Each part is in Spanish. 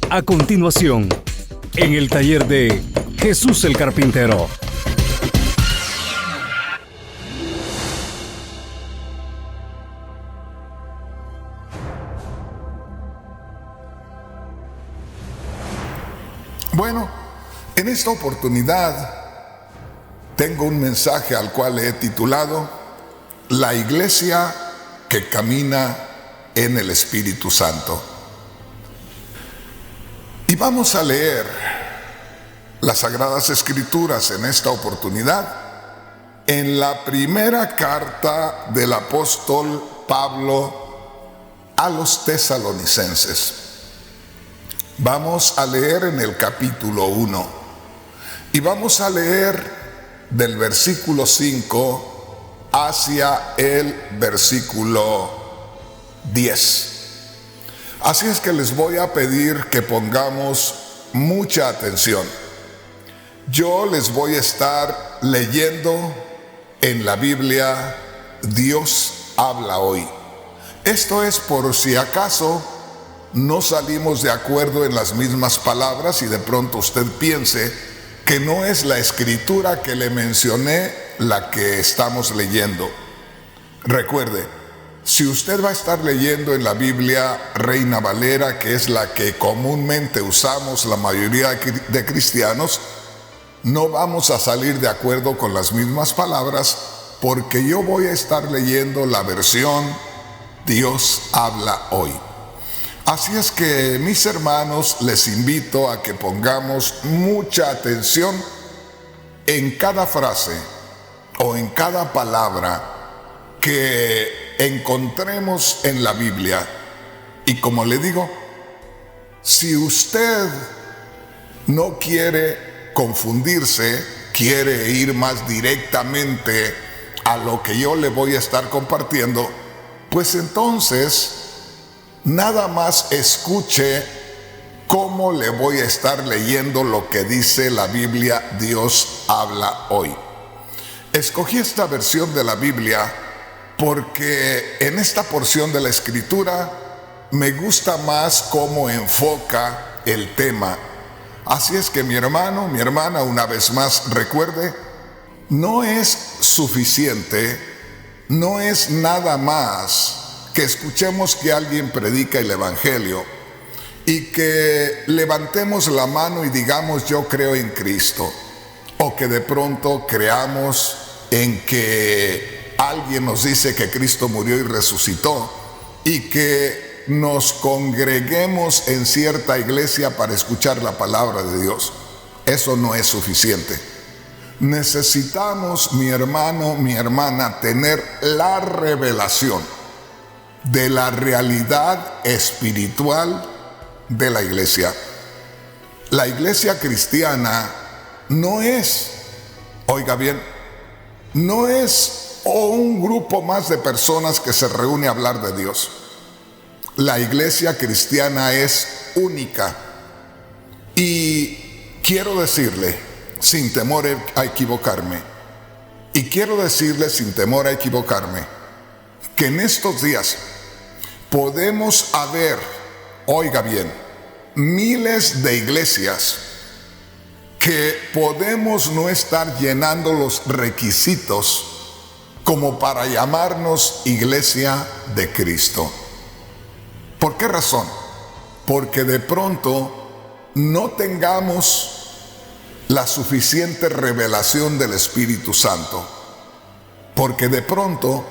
A continuación, en el taller de Jesús el Carpintero. Bueno, en esta oportunidad tengo un mensaje al cual he titulado La iglesia que camina en el Espíritu Santo. Y vamos a leer las Sagradas Escrituras en esta oportunidad en la primera carta del apóstol Pablo a los tesalonicenses. Vamos a leer en el capítulo 1 y vamos a leer del versículo 5 hacia el versículo 10. Así es que les voy a pedir que pongamos mucha atención. Yo les voy a estar leyendo en la Biblia Dios habla hoy. Esto es por si acaso no salimos de acuerdo en las mismas palabras y de pronto usted piense que no es la escritura que le mencioné la que estamos leyendo. Recuerde, si usted va a estar leyendo en la Biblia Reina Valera, que es la que comúnmente usamos la mayoría de cristianos, no vamos a salir de acuerdo con las mismas palabras, porque yo voy a estar leyendo la versión Dios habla hoy. Así es que, mis hermanos, les invito a que pongamos mucha atención en cada frase o en cada palabra que encontremos en la Biblia. Y como le digo, si usted no quiere confundirse, quiere ir más directamente a lo que yo le voy a estar compartiendo, pues entonces nada más escuche cómo le voy a estar leyendo lo que dice la Biblia Dios habla hoy. Escogí esta versión de la Biblia porque en esta porción de la Escritura me gusta más cómo enfoca el tema. Así es que mi hermano, mi hermana, una vez más recuerde, no es suficiente, no es nada más que escuchemos que alguien predica el Evangelio y que levantemos la mano y digamos yo creo en Cristo, o que de pronto creamos en que alguien nos dice que Cristo murió y resucitó y que nos congreguemos en cierta iglesia para escuchar la palabra de Dios. Eso no es suficiente. Necesitamos, mi hermano, mi hermana, tener la revelación de la realidad espiritual de la iglesia. La iglesia cristiana no es, oiga bien, no es un grupo más de personas que se reúne a hablar de Dios. La iglesia cristiana es única. Y quiero decirle, sin temor a equivocarme, que en estos días podemos haber, oiga bien, miles de iglesias que podemos no estar llenando los requisitos como para llamarnos iglesia de Cristo. ¿Por qué razón? Porque de pronto no tengamos la suficiente revelación del Espíritu Santo. Porque de pronto,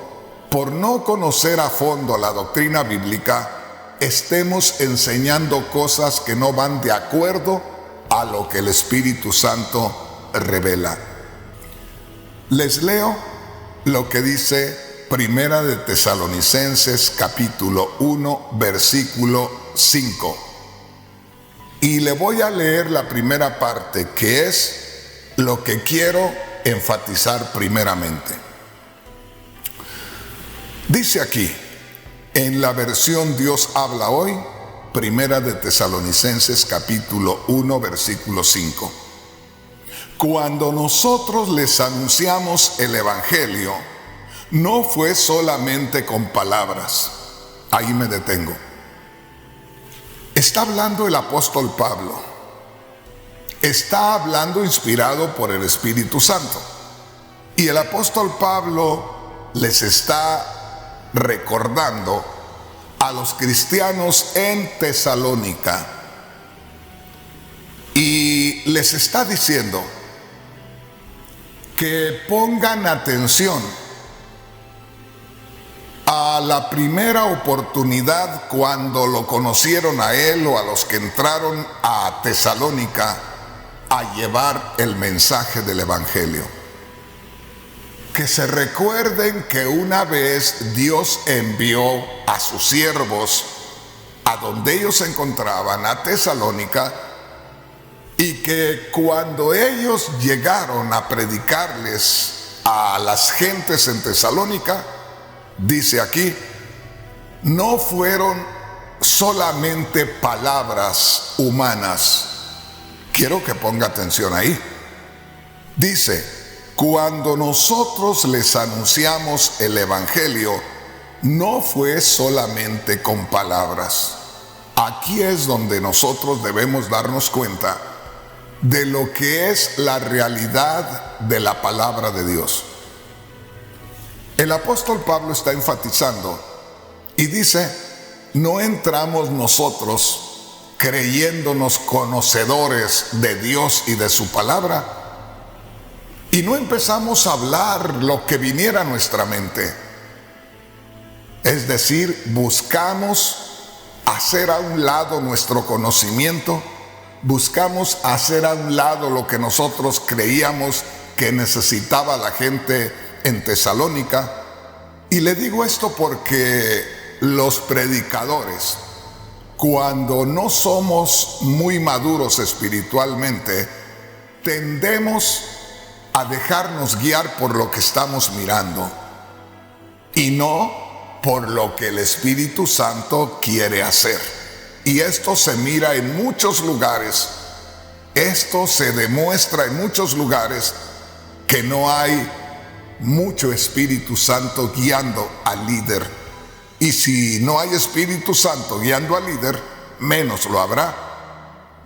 por no conocer a fondo la doctrina bíblica, estemos enseñando cosas que no van de acuerdo a lo que el Espíritu Santo revela. Les leo lo que dice Primera de Tesalonicenses capítulo 1 versículo 5. Y le voy a leer la primera parte, que es lo que quiero enfatizar primeramente. Dice aquí, en la versión Dios habla hoy, Primera de Tesalonicenses capítulo 1 versículo 5. Cuando nosotros les anunciamos el Evangelio, no fue solamente con palabras, Ahí me detengo. Está hablando el apóstol Pablo. Está hablando inspirado por el Espíritu Santo. Y el apóstol Pablo les está recordando a los cristianos en Tesalónica. Y les está diciendo que pongan atención a la primera oportunidad cuando lo conocieron a él o a los que entraron a Tesalónica a llevar el mensaje del Evangelio. Que se recuerden que una vez Dios envió a sus siervos a donde ellos se encontraban, a Tesalónica, y que cuando ellos llegaron a predicarles a las gentes en Tesalónica, dice aquí, no fueron solamente palabras humanas. Quiero que ponga atención ahí. Dice, cuando nosotros les anunciamos el Evangelio, no fue solamente con palabras. Aquí es donde nosotros debemos darnos cuenta de lo que es la realidad de la palabra de Dios. El apóstol Pablo está enfatizando y dice, no entramos nosotros creyéndonos conocedores de Dios y de su palabra y no empezamos a hablar lo que viniera a nuestra mente. Es decir, buscamos hacer a un lado nuestro conocimiento, buscamos hacer a un lado lo que nosotros creíamos que necesitaba la gente en Tesalónica. Y le digo esto porque los predicadores, cuando no somos muy maduros espiritualmente, tendemos a dejarnos guiar por lo que estamos mirando y no por lo que el Espíritu Santo quiere hacer. Y esto se mira en muchos lugares, esto se demuestra en muchos lugares que no hay mucho Espíritu Santo guiando al líder. Y si no hay Espíritu Santo guiando al líder, menos lo habrá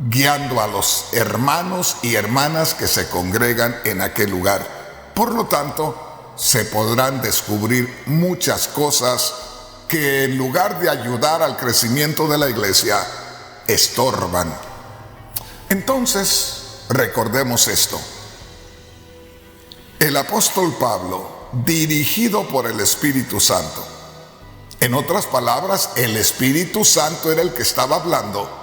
guiando a los hermanos y hermanas que se congregan en aquel lugar. Por lo tanto, se podrán descubrir muchas cosas que en lugar de ayudar al crecimiento de la iglesia, estorban. Entonces, recordemos esto. El apóstol Pablo, dirigido por el Espíritu Santo, en otras palabras, el Espíritu Santo era el que estaba hablando,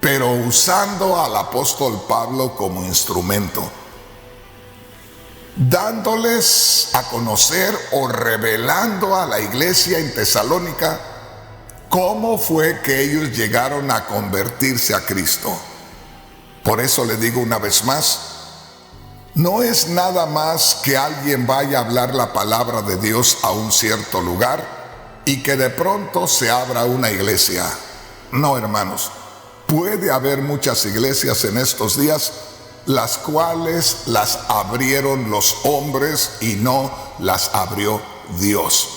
pero usando al apóstol Pablo como instrumento, dándoles a conocer o revelando a la iglesia en Tesalónica cómo fue que ellos llegaron a convertirse a Cristo. Por eso le digo una vez más, no es nada más que alguien vaya a hablar la palabra de Dios a un cierto lugar y que de pronto se abra una iglesia. No, hermanos, puede haber muchas iglesias en estos días las cuales las abrieron los hombres y no las abrió Dios.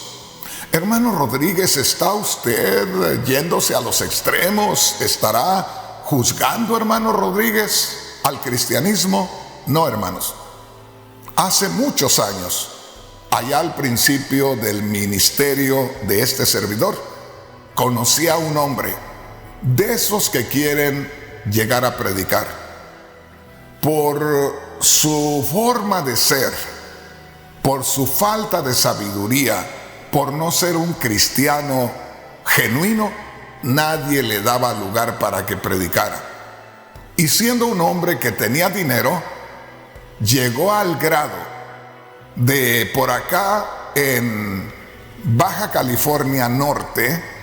Hermano Rodríguez, ¿está usted yéndose a los extremos? ¿Estará juzgando, hermano Rodríguez, al cristianismo? No, hermanos. Hace muchos años, allá al principio del ministerio de este servidor, conocí a un hombre de esos que quieren llegar a predicar. Por su forma de ser, por su falta de sabiduría, por no ser un cristiano genuino, nadie le daba lugar para que predicara. Y siendo un hombre que tenía dinero, llegó al grado de por acá en Baja California Norte,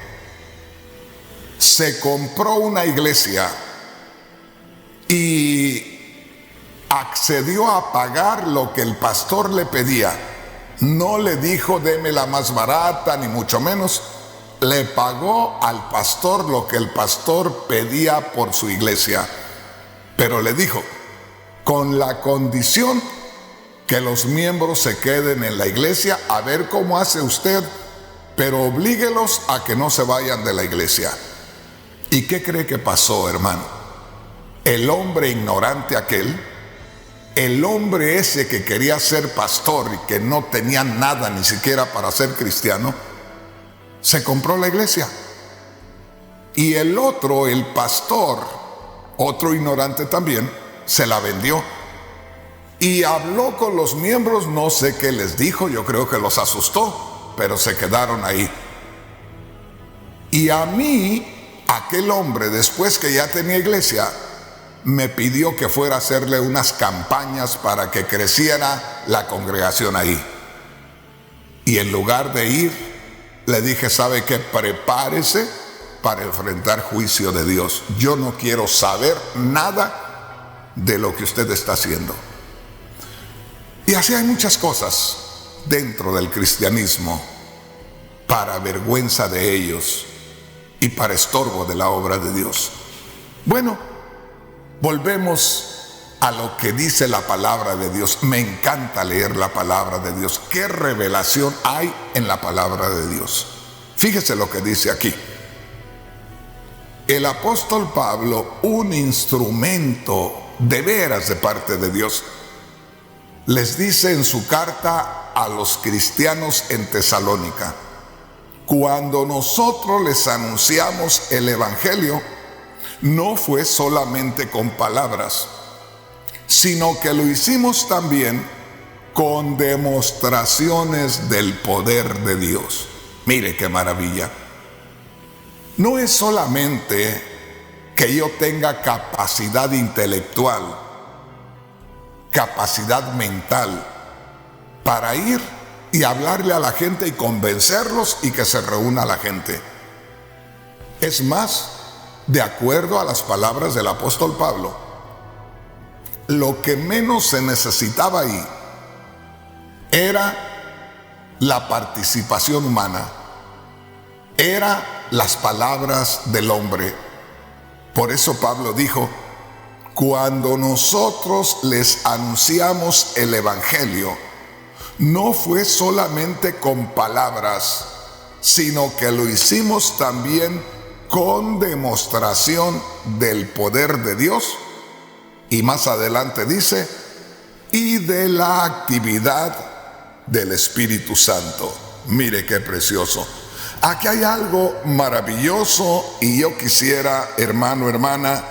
se compró una iglesia y accedió a pagar lo que el pastor le pedía. No le dijo, deme la más barata, ni mucho menos. Le pagó al pastor lo que el pastor pedía por su iglesia. Pero le dijo, con la condición que los miembros se queden en la iglesia a ver cómo hace usted pero oblíguelos a que no se vayan de la iglesia. ¿Y qué cree que pasó, hermano? El hombre ignorante aquel, el hombre ese que quería ser pastor y que no tenía nada ni siquiera para ser cristiano, se compró la iglesia. Y el otro, el pastor, otro ignorante también, se la vendió. Y habló con los miembros, no sé qué les dijo, yo creo que los asustó, pero se quedaron ahí. Y a mí, aquel hombre, después que ya tenía iglesia, me pidió que fuera a hacerle unas campañas para que creciera la congregación ahí. Y en lugar de ir, le dije, ¿sabe qué? Prepárese para enfrentar juicio de Dios. Yo no quiero saber nada de lo que usted está haciendo. Y así hay muchas cosas dentro del cristianismo para vergüenza de ellos y para estorbo de la obra de Dios. Bueno, volvemos a lo que dice la palabra de Dios. Me encanta leer la palabra de Dios. ¿Qué revelación hay en la palabra de Dios? Fíjese lo que dice aquí. El apóstol Pablo, un instrumento de veras de parte de Dios, les dice en su carta a los cristianos en Tesalónica: cuando nosotros les anunciamos el evangelio, no fue solamente con palabras, sino que lo hicimos también con demostraciones del poder de Dios. Mire qué maravilla. No es solamente que yo tenga capacidad intelectual, capacidad mental para ir y hablarle a la gente y convencerlos y que se reúna la gente. Es más, de acuerdo a las palabras del apóstol Pablo, lo que menos se necesitaba ahí era la participación humana, era las palabras del hombre. Por eso Pablo dijo: cuando nosotros les anunciamos el evangelio, no fue solamente con palabras, sino que lo hicimos también con demostración del poder de Dios. Y más adelante dice: y de la actividad del Espíritu Santo. Mire qué precioso. Aquí hay algo maravilloso y yo quisiera, hermano, hermana,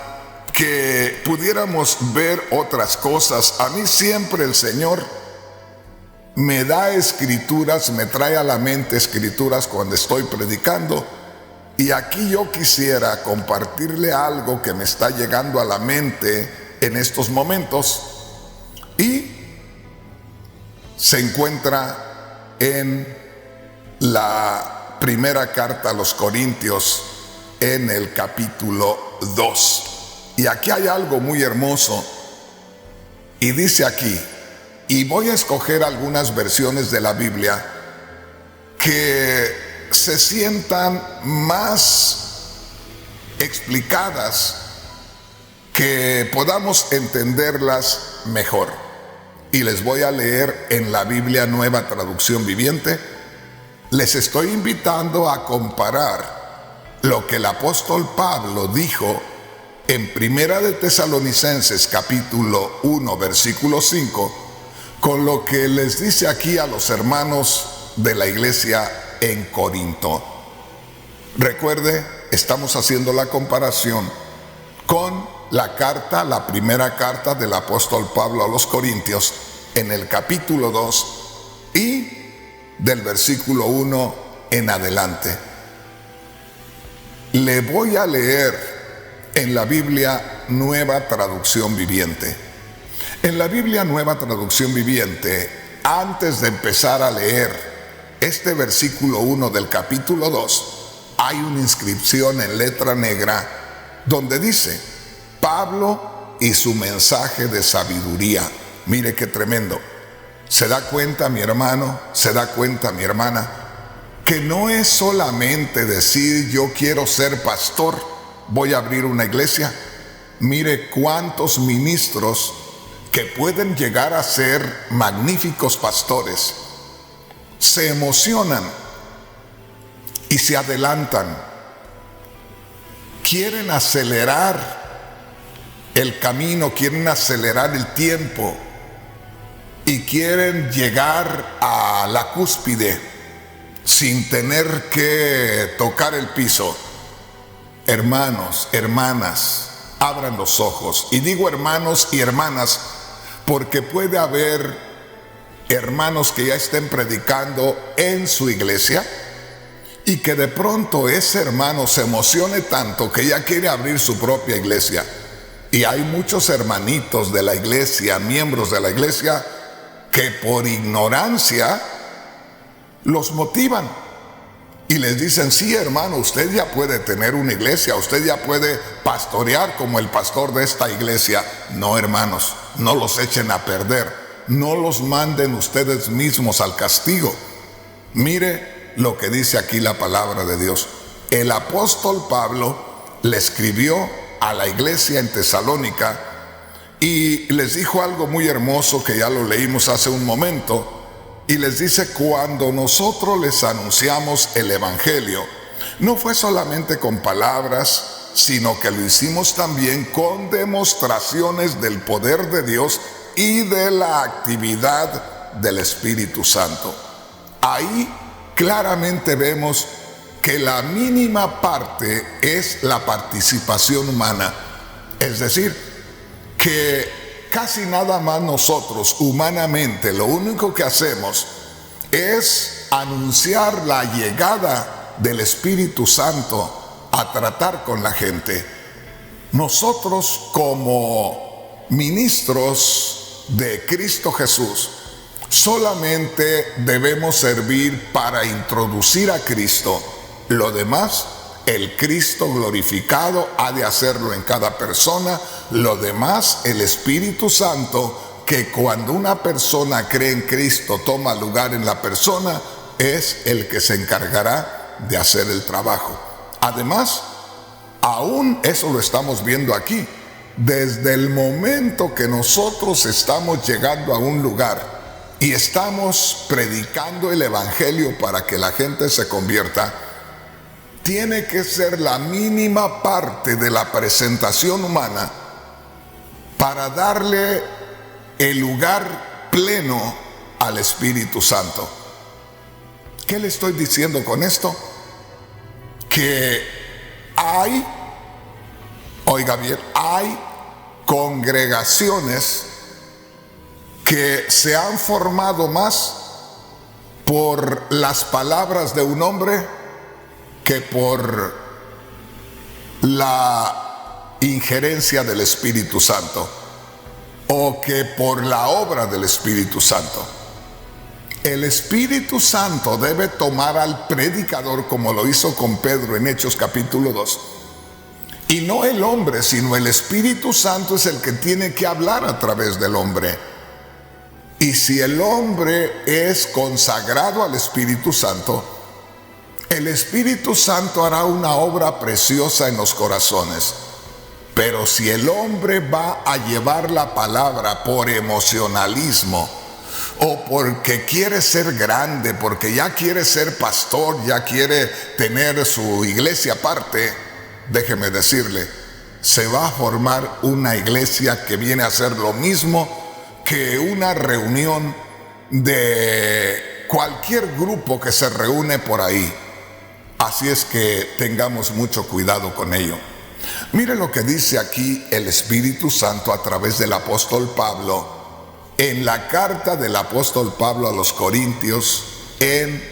que pudiéramos ver otras cosas. A mí siempre el Señor me da escrituras, me trae a la mente escrituras cuando estoy predicando. Y aquí yo quisiera compartirle algo que me está llegando a la mente en estos momentos. Y se encuentra en la primera carta a los Corintios, en el capítulo 2. Y aquí hay algo muy hermoso. Y dice aquí, y voy a escoger algunas versiones de la Biblia que se sientan más explicadas, que podamos entenderlas mejor. Y les voy a leer en la Biblia Nueva Traducción Viviente. Les estoy invitando a comparar lo que el apóstol Pablo dijo en Primera de Tesalonicenses capítulo 1 versículo 5 con lo que les dice aquí a los hermanos de la iglesia en Corinto. Recuerde, estamos haciendo la comparación con la carta, la primera carta del apóstol Pablo a los Corintios en el capítulo 2 y del versículo 1 en adelante. Le voy a leer en la Biblia Nueva Traducción Viviente. En la Biblia Nueva Traducción Viviente, antes de empezar a leer este versículo 1 del capítulo 2, hay una inscripción en letra negra donde dice: Pablo y su mensaje de sabiduría. Mire qué tremendo. ¿Se da cuenta, mi hermano? ¿Se da cuenta, mi hermana? Que no es solamente decir yo quiero ser pastor, voy a abrir una iglesia. Mire cuántos ministros que pueden llegar a ser magníficos pastores se emocionan se adelantan. Quieren acelerar el camino, quieren acelerar el tiempo y quieren llegar a la cúspide sin tener que tocar el piso. Hermanos, hermanas, abran los ojos. Y digo hermanos y hermanas porque puede haber hermanos que ya estén predicando en su iglesia y que de pronto ese hermano se emocione tanto que ya quiere abrir su propia iglesia. Y hay muchos hermanitos de la iglesia, miembros de la iglesia, que por ignorancia los motivan y les dicen: sí, hermano, usted ya puede tener una iglesia, usted ya puede pastorear como el pastor de esta iglesia. No, hermanos, no los echen a perder, no los manden ustedes mismos al castigo. Mire lo que dice aquí la palabra de Dios. El apóstol Pablo le escribió a la iglesia en Tesalónica y les dijo algo muy hermoso que ya lo leímos hace un momento. Y les dice: cuando nosotros les anunciamos el evangelio, no fue solamente con palabras, sino que lo hicimos también con demostraciones del poder de Dios y de la actividad del Espíritu Santo. Ahí claramente vemos que la mínima parte es la participación humana, es decir, que casi nada más nosotros humanamente lo único que hacemos es anunciar la llegada del Espíritu Santo a tratar con la gente. Nosotros como ministros de Cristo Jesús solamente debemos servir para introducir a Cristo. Lo demás, el Cristo glorificado ha de hacerlo en cada persona. Lo demás, el Espíritu Santo, que cuando una persona cree en Cristo toma lugar en la persona, es el que se encargará de hacer el trabajo. Además, aún eso lo estamos viendo aquí. Desde el momento que nosotros estamos llegando a un lugar y estamos predicando el evangelio para que la gente se convierta, tiene que ser la mínima parte de la presentación humana para darle el lugar pleno al Espíritu Santo. ¿Qué le estoy diciendo con esto? Que hay, oiga bien, hay congregaciones que se han formado más por las palabras de un hombre que por la injerencia del Espíritu Santo o que por la obra del Espíritu Santo. El Espíritu Santo debe tomar al predicador como lo hizo con Pedro en Hechos capítulo 2. Y no el hombre, sino el Espíritu Santo es el que tiene que hablar a través del hombre. Y si el hombre es consagrado al Espíritu Santo, el Espíritu Santo hará una obra preciosa en los corazones. Pero si el hombre va a llevar la palabra por emocionalismo o porque quiere ser grande, porque ya quiere ser pastor, ya quiere tener su iglesia aparte, déjeme decirle, se va a formar una iglesia que viene a ser lo mismo que una reunión de cualquier grupo que se reúne por ahí. Así es que tengamos mucho cuidado con ello. Mire lo que dice aquí el Espíritu Santo a través del apóstol Pablo en la carta del apóstol Pablo a los Corintios en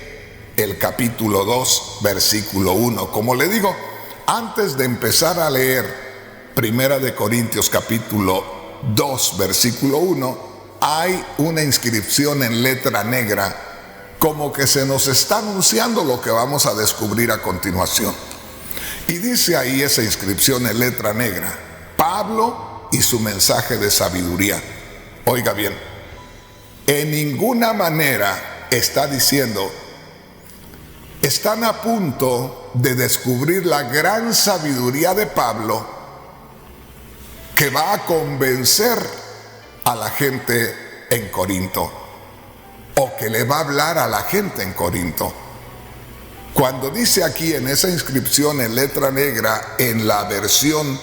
el capítulo 2, versículo 1. Como le digo, antes de empezar a leer Primera de Corintios capítulo 2, versículo 1, hay una inscripción en letra negra como que se nos está anunciando lo que vamos a descubrir a continuación. Y dice ahí esa inscripción en letra negra: Pablo y su mensaje de sabiduría. Oiga bien, en ninguna manera está diciendo, están a punto de descubrir la gran sabiduría de Pablo que va a convencer a la gente en Corinto, o que le va a hablar a la gente en Corinto. Cuando dice aquí en esa inscripción en letra negra, en la versión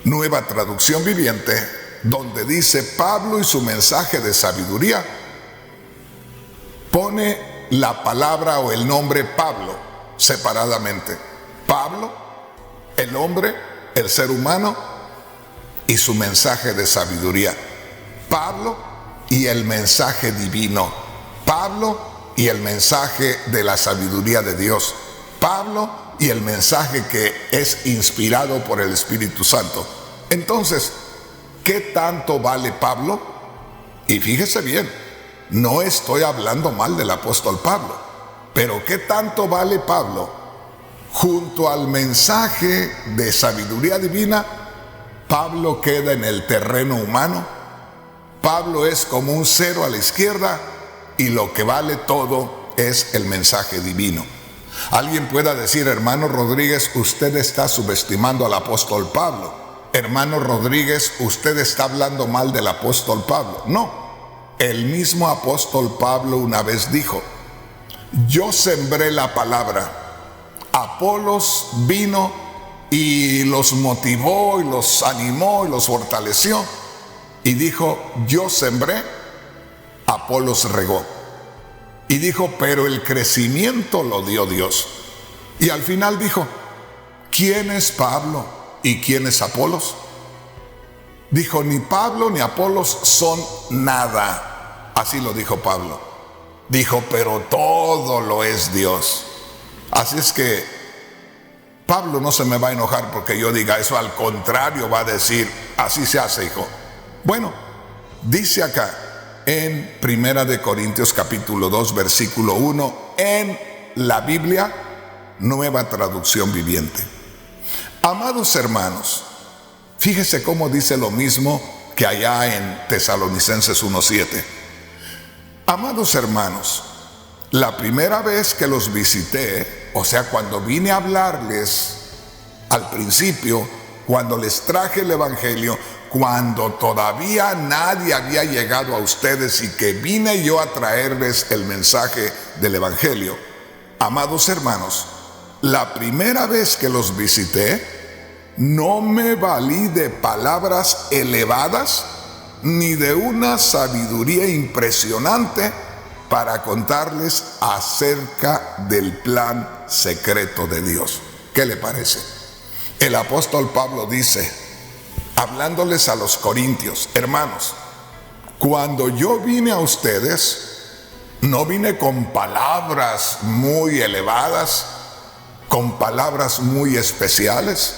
Nueva Traducción Viviente, donde dice Pablo y su mensaje de sabiduría, pone la palabra o el nombre Pablo separadamente. Pablo, el hombre, el ser humano y su mensaje de sabiduría. Pablo y el mensaje divino. Pablo y el mensaje de la sabiduría de Dios. Pablo y el mensaje que es inspirado por el Espíritu Santo. Entonces, ¿qué tanto vale Pablo? Y fíjese bien, no estoy hablando mal del apóstol Pablo, pero ¿qué tanto vale Pablo junto al mensaje de sabiduría divina? Pablo queda en el terreno humano. Pablo es como un cero a la izquierda y lo que vale todo es el mensaje divino. Alguien pueda decir, hermano Rodríguez, usted está subestimando al apóstol Pablo. Hermano Rodríguez, usted está hablando mal del apóstol Pablo. No, el mismo apóstol Pablo una vez dijo, yo sembré la palabra, Apolos vino y los motivó y los animó y los fortaleció. Y dijo, yo sembré, Apolos regó. Y dijo, pero el crecimiento lo dio Dios. Y al final dijo, ¿quién es Pablo y quién es Apolos? Dijo, ni Pablo ni Apolos son nada. Así lo dijo Pablo. Dijo, pero todo lo es Dios. Así es que Pablo no se me va a enojar porque yo diga eso, al contrario va a decir, así se hace, hijo. Bueno, dice acá en Primera de Corintios capítulo 2 versículo 1 en la Biblia Nueva Traducción Viviente. Amados hermanos, fíjese cómo dice lo mismo que allá en Tesalonicenses 1:7. Amados hermanos, la primera vez que los visité, o sea, cuando vine a hablarles al principio, cuando les traje el Evangelio, cuando todavía nadie había llegado a ustedes y que vine yo a traerles el mensaje del Evangelio. Amados hermanos, la primera vez que los visité, no me valí de palabras elevadas ni de una sabiduría impresionante para contarles acerca del plan secreto de Dios. ¿Qué le parece? El apóstol Pablo dice, hablándoles a los corintios, hermanos, cuando yo vine a ustedes, no vine con palabras muy elevadas, con palabras muy especiales,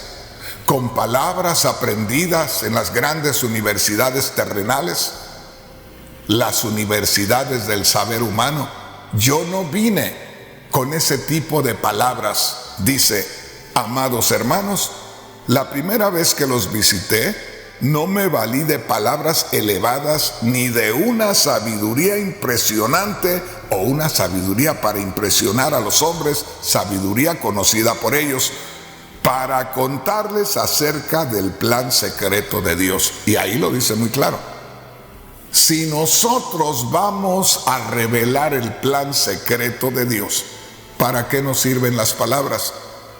con palabras aprendidas en las grandes universidades terrenales, las universidades del saber humano. Yo no vine con ese tipo de palabras. Dice, amados hermanos, la primera vez que los visité, no me valí de palabras elevadas ni de una sabiduría impresionante o una sabiduría para impresionar a los hombres, sabiduría conocida por ellos, para contarles acerca del plan secreto de Dios. Y ahí lo dice muy claro. Si nosotros vamos a revelar el plan secreto de Dios, ¿para qué nos sirven las palabras?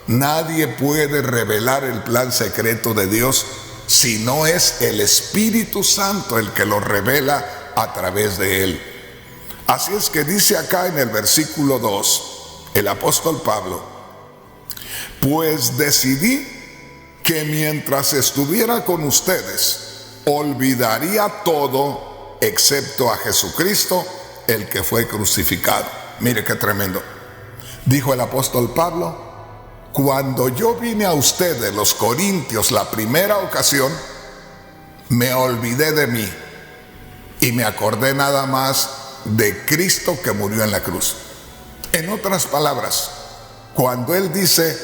Nadie puede revelar el plan secreto de Dios si no es el Espíritu Santo el que lo revela a través de él. Así es que dice acá en el versículo 2, el apóstol Pablo, pues decidí que mientras estuviera con ustedes, olvidaría todo excepto a Jesucristo, el que fue crucificado. Mire qué tremendo. Dijo el apóstol Pablo, cuando yo vine a ustedes, los corintios, la primera ocasión, me olvidé de mí y me acordé nada más de Cristo que murió en la cruz. En otras palabras, cuando él dice,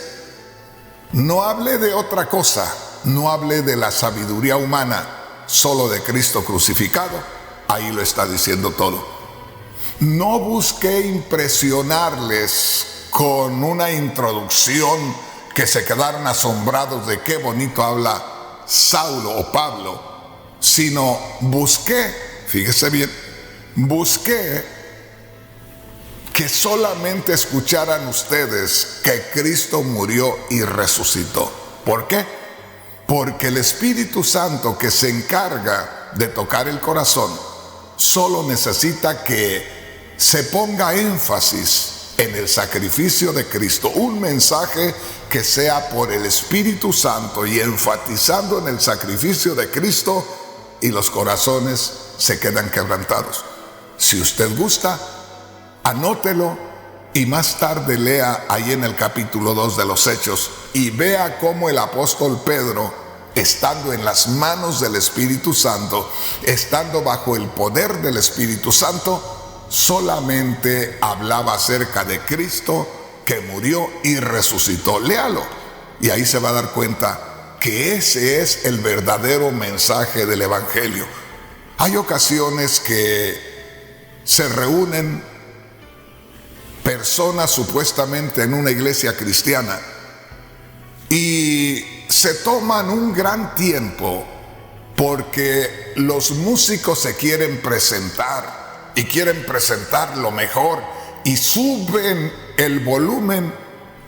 no hablé de otra cosa, no hablé de la sabiduría humana, solo de Cristo crucificado, ahí lo está diciendo todo. No busqué impresionarles con una introducción que se quedaron asombrados de qué bonito habla Saulo o Pablo, sino busqué, fíjese bien, busqué que solamente escucharan ustedes que Cristo murió y resucitó. ¿Por qué? Porque el Espíritu Santo, que se encarga de tocar el corazón, solo necesita que se ponga énfasis en el sacrificio de Cristo, un mensaje que sea por el Espíritu Santo y enfatizando en el sacrificio de Cristo, y los corazones se quedan quebrantados. Si usted gusta, anótelo y más tarde lea ahí en el capítulo 2 de los Hechos y vea cómo el apóstol Pedro, estando en las manos del Espíritu Santo, estando bajo el poder del Espíritu Santo, solamente hablaba acerca de Cristo que murió y resucitó. Léalo y ahí se va a dar cuenta que ese es el verdadero mensaje del Evangelio. Hay ocasiones que se reúnen personas supuestamente en una iglesia cristiana y se toman un gran tiempo porque los músicos se quieren presentar y quieren presentar lo mejor y suben el volumen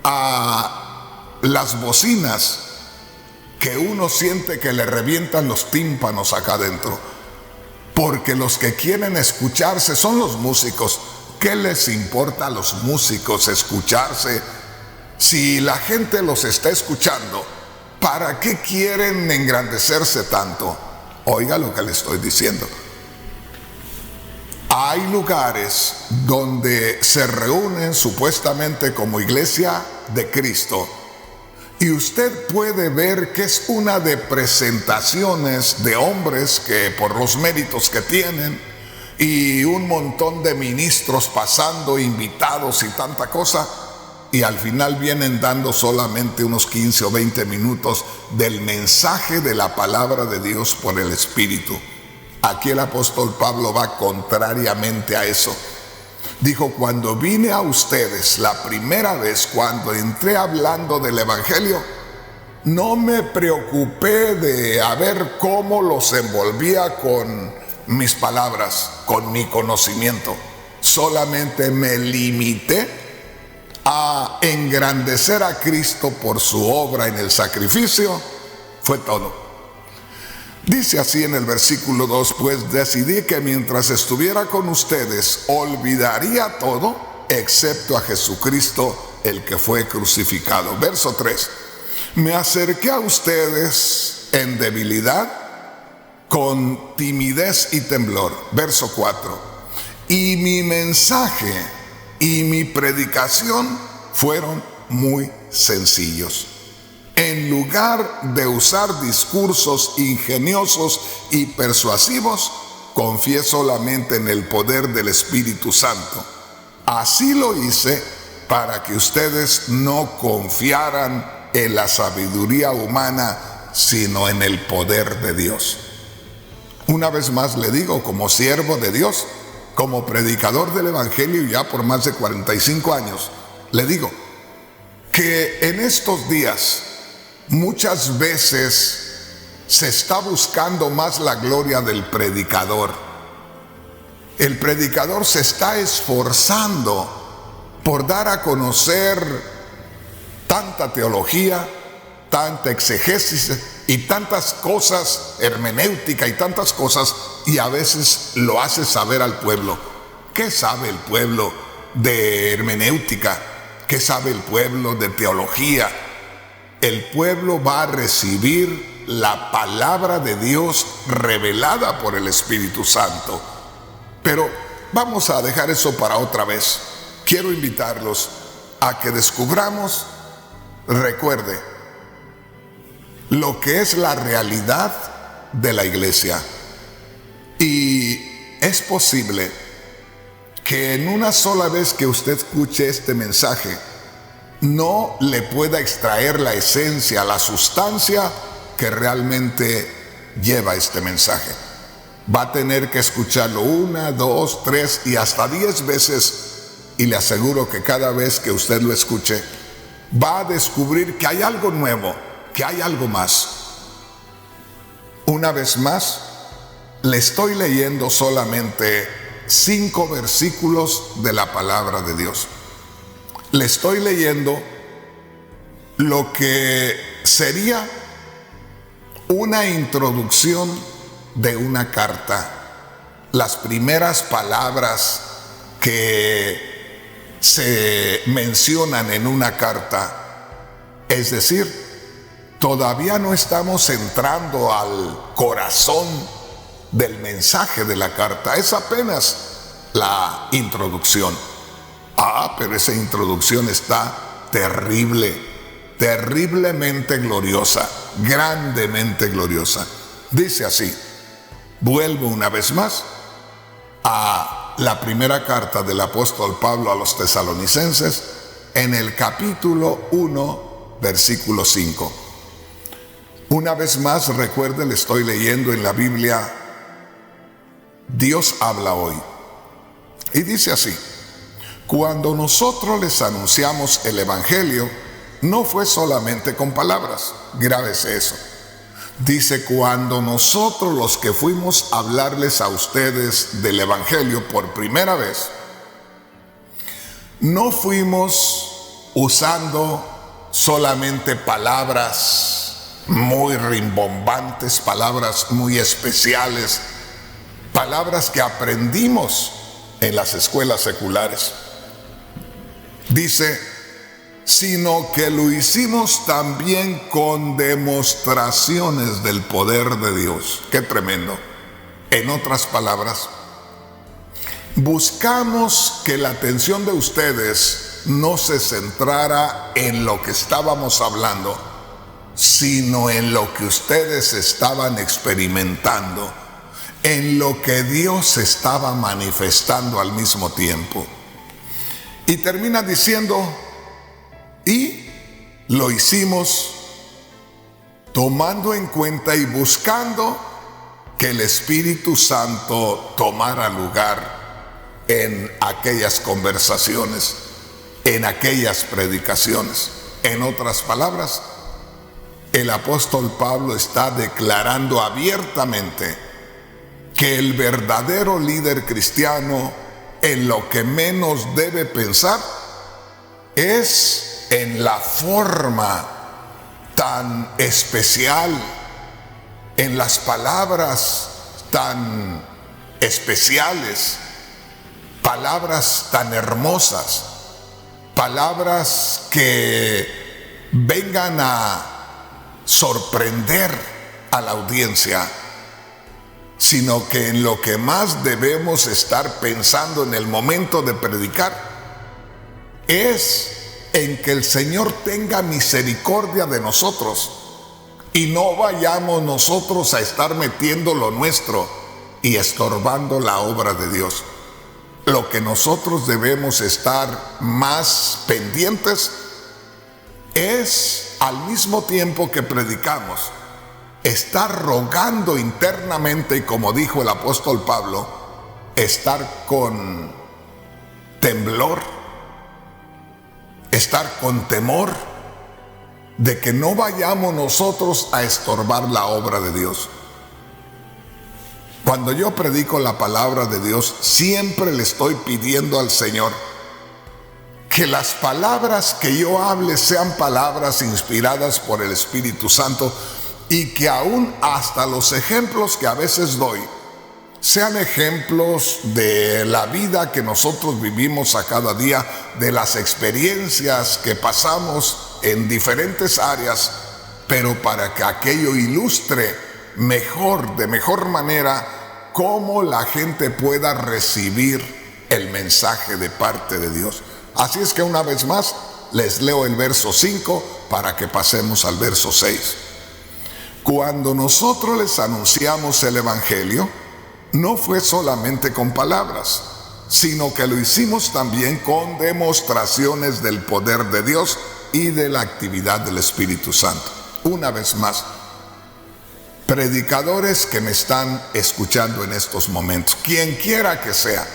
a las bocinas que uno siente que le revientan los tímpanos acá adentro, porque los que quieren escucharse son los músicos. ¿Qué les importa a los músicos escucharse? Si la gente los está escuchando, ¿para qué quieren engrandecerse tanto? Oiga lo que le estoy diciendo. Hay lugares donde se reúnen supuestamente como iglesia de Cristo y usted puede ver que es una de presentaciones de hombres que por los méritos que tienen y un montón de ministros pasando, invitados y tanta cosa, y al final vienen dando solamente unos 15 o 20 minutos del mensaje de la palabra de Dios por el Espíritu. Aquí el apóstol Pablo va contrariamente a eso. Dijo: cuando vine a ustedes la primera vez, cuando entré hablando del Evangelio, no me preocupé de a ver cómo los envolvía con mis palabras, con mi conocimiento. Solamente me limité a engrandecer a Cristo por su obra en el sacrificio. Fue todo. Dice así en el versículo 2: pues decidí que mientras estuviera con ustedes olvidaría todo excepto a Jesucristo, el que fue crucificado. Verso 3: me acerqué a ustedes en debilidad, con timidez y temblor. Verso 4: y mi mensaje y mi predicación fueron muy sencillos. En lugar de usar discursos ingeniosos y persuasivos, confié solamente en el poder del Espíritu Santo. Así lo hice para que ustedes no confiaran en la sabiduría humana, sino en el poder de Dios. Una vez más le digo, como siervo de Dios, como predicador del Evangelio ya por más de 45 años, le digo que en estos días muchas veces se está buscando más la gloria del predicador. El predicador se está esforzando por dar a conocer tanta teología, tanta exegesis y tantas cosas, hermenéutica y tantas cosas, y a veces lo hace saber al pueblo. ¿Qué sabe el pueblo de hermenéutica? ¿Qué sabe el pueblo de teología? El pueblo va a recibir la palabra de Dios revelada por el Espíritu Santo. Pero vamos a dejar eso para otra vez. Quiero invitarlos a que descubramos, recuerde, lo que es la realidad de la iglesia. Y es posible que en una sola vez que usted escuche este mensaje, no le pueda extraer la esencia, la sustancia que realmente lleva este mensaje. Va a tener que escucharlo 1, 2, 3 y hasta 10 veces, y le aseguro que cada vez que usted lo escuche, va a descubrir que hay algo nuevo, que hay algo más. Una vez más, le estoy leyendo solamente 5 versículos de la palabra de Dios. Le estoy leyendo lo que sería una introducción de una carta. Las primeras palabras que se mencionan en una carta. Es decir, todavía no estamos entrando al corazón del mensaje de la carta. Es apenas la introducción. Pero esa introducción está terriblemente gloriosa, grandemente gloriosa. Dice así, vuelvo una vez más a la primera carta del apóstol Pablo a los tesalonicenses, en el capítulo 1, versículo 5. Una vez más, recuerden, le estoy leyendo en la Biblia, Dios habla hoy. Y dice así, cuando nosotros les anunciamos el Evangelio, no fue solamente con palabras, grábese eso. Dice, cuando nosotros los que fuimos a hablarles a ustedes del Evangelio por primera vez, no fuimos usando solamente palabras muy rimbombantes, palabras muy especiales, palabras que aprendimos en las escuelas seculares. Dice, sino que lo hicimos también con demostraciones del poder de Dios. ¡Qué tremendo! En otras palabras, buscamos que la atención de ustedes no se centrara en lo que estábamos hablando, sino en lo que ustedes estaban experimentando, en lo que Dios estaba manifestando al mismo tiempo. Y termina diciendo, y lo hicimos tomando en cuenta y buscando que el Espíritu Santo tomara lugar en aquellas conversaciones, en aquellas predicaciones. En otras palabras, el apóstol Pablo está declarando abiertamente que el verdadero líder cristiano en lo que menos debe pensar es en la forma tan especial, en las palabras tan especiales, palabras tan hermosas, palabras que vengan a sorprender a la audiencia, sino que en lo que más debemos estar pensando en el momento de predicar es en que el Señor tenga misericordia de nosotros y no vayamos nosotros a estar metiendo lo nuestro y estorbando la obra de Dios. Lo que nosotros debemos estar más pendientes es, al mismo tiempo que predicamos, estar rogando internamente, y como dijo el apóstol Pablo, estar con temblor, estar con temor de que no vayamos nosotros a estorbar la obra de Dios. Cuando yo predico la palabra de Dios, siempre le estoy pidiendo al Señor que las palabras que yo hable sean palabras inspiradas por el Espíritu Santo, y que aún hasta los ejemplos que a veces doy sean ejemplos de la vida que nosotros vivimos a cada día, de las experiencias que pasamos en diferentes áreas, pero para que aquello ilustre de mejor manera cómo la gente pueda recibir el mensaje de parte de Dios. Así es que una vez más les leo el verso 5 para que pasemos al verso 6. Cuando nosotros les anunciamos el Evangelio, no fue solamente con palabras, sino que lo hicimos también con demostraciones del poder de Dios y de la actividad del Espíritu Santo. Una vez más, predicadores que me están escuchando en estos momentos, quien quiera que sea,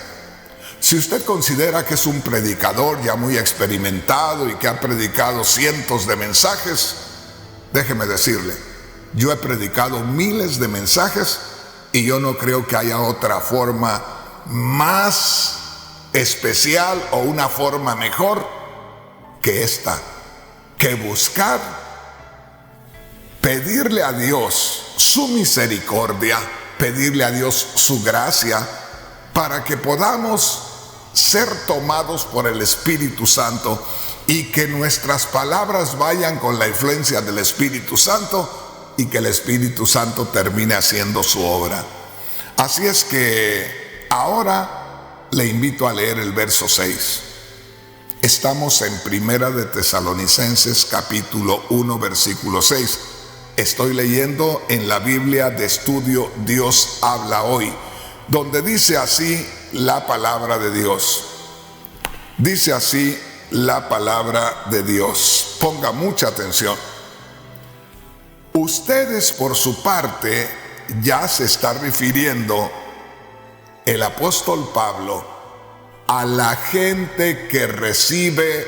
si usted considera que es un predicador ya muy experimentado y que ha predicado cientos de mensajes, déjeme decirle, yo he predicado miles de mensajes y yo no creo que haya otra forma más especial o una forma mejor que esta, que buscar pedirle a Dios su misericordia, pedirle a Dios su gracia, para que podamos ser tomados por el Espíritu Santo y que nuestras palabras vayan con la influencia del Espíritu Santo y que el Espíritu Santo termine haciendo su obra. Así es que ahora le invito a leer el verso 6. Estamos en Primera de Tesalonicenses capítulo 1 versículo 6. Estoy leyendo en la Biblia de estudio Dios habla hoy, donde dice así la palabra de Dios. Dice así la palabra de Dios. Ponga mucha atención. Ustedes por su parte, ya se está refiriendo el apóstol Pablo a la gente que recibe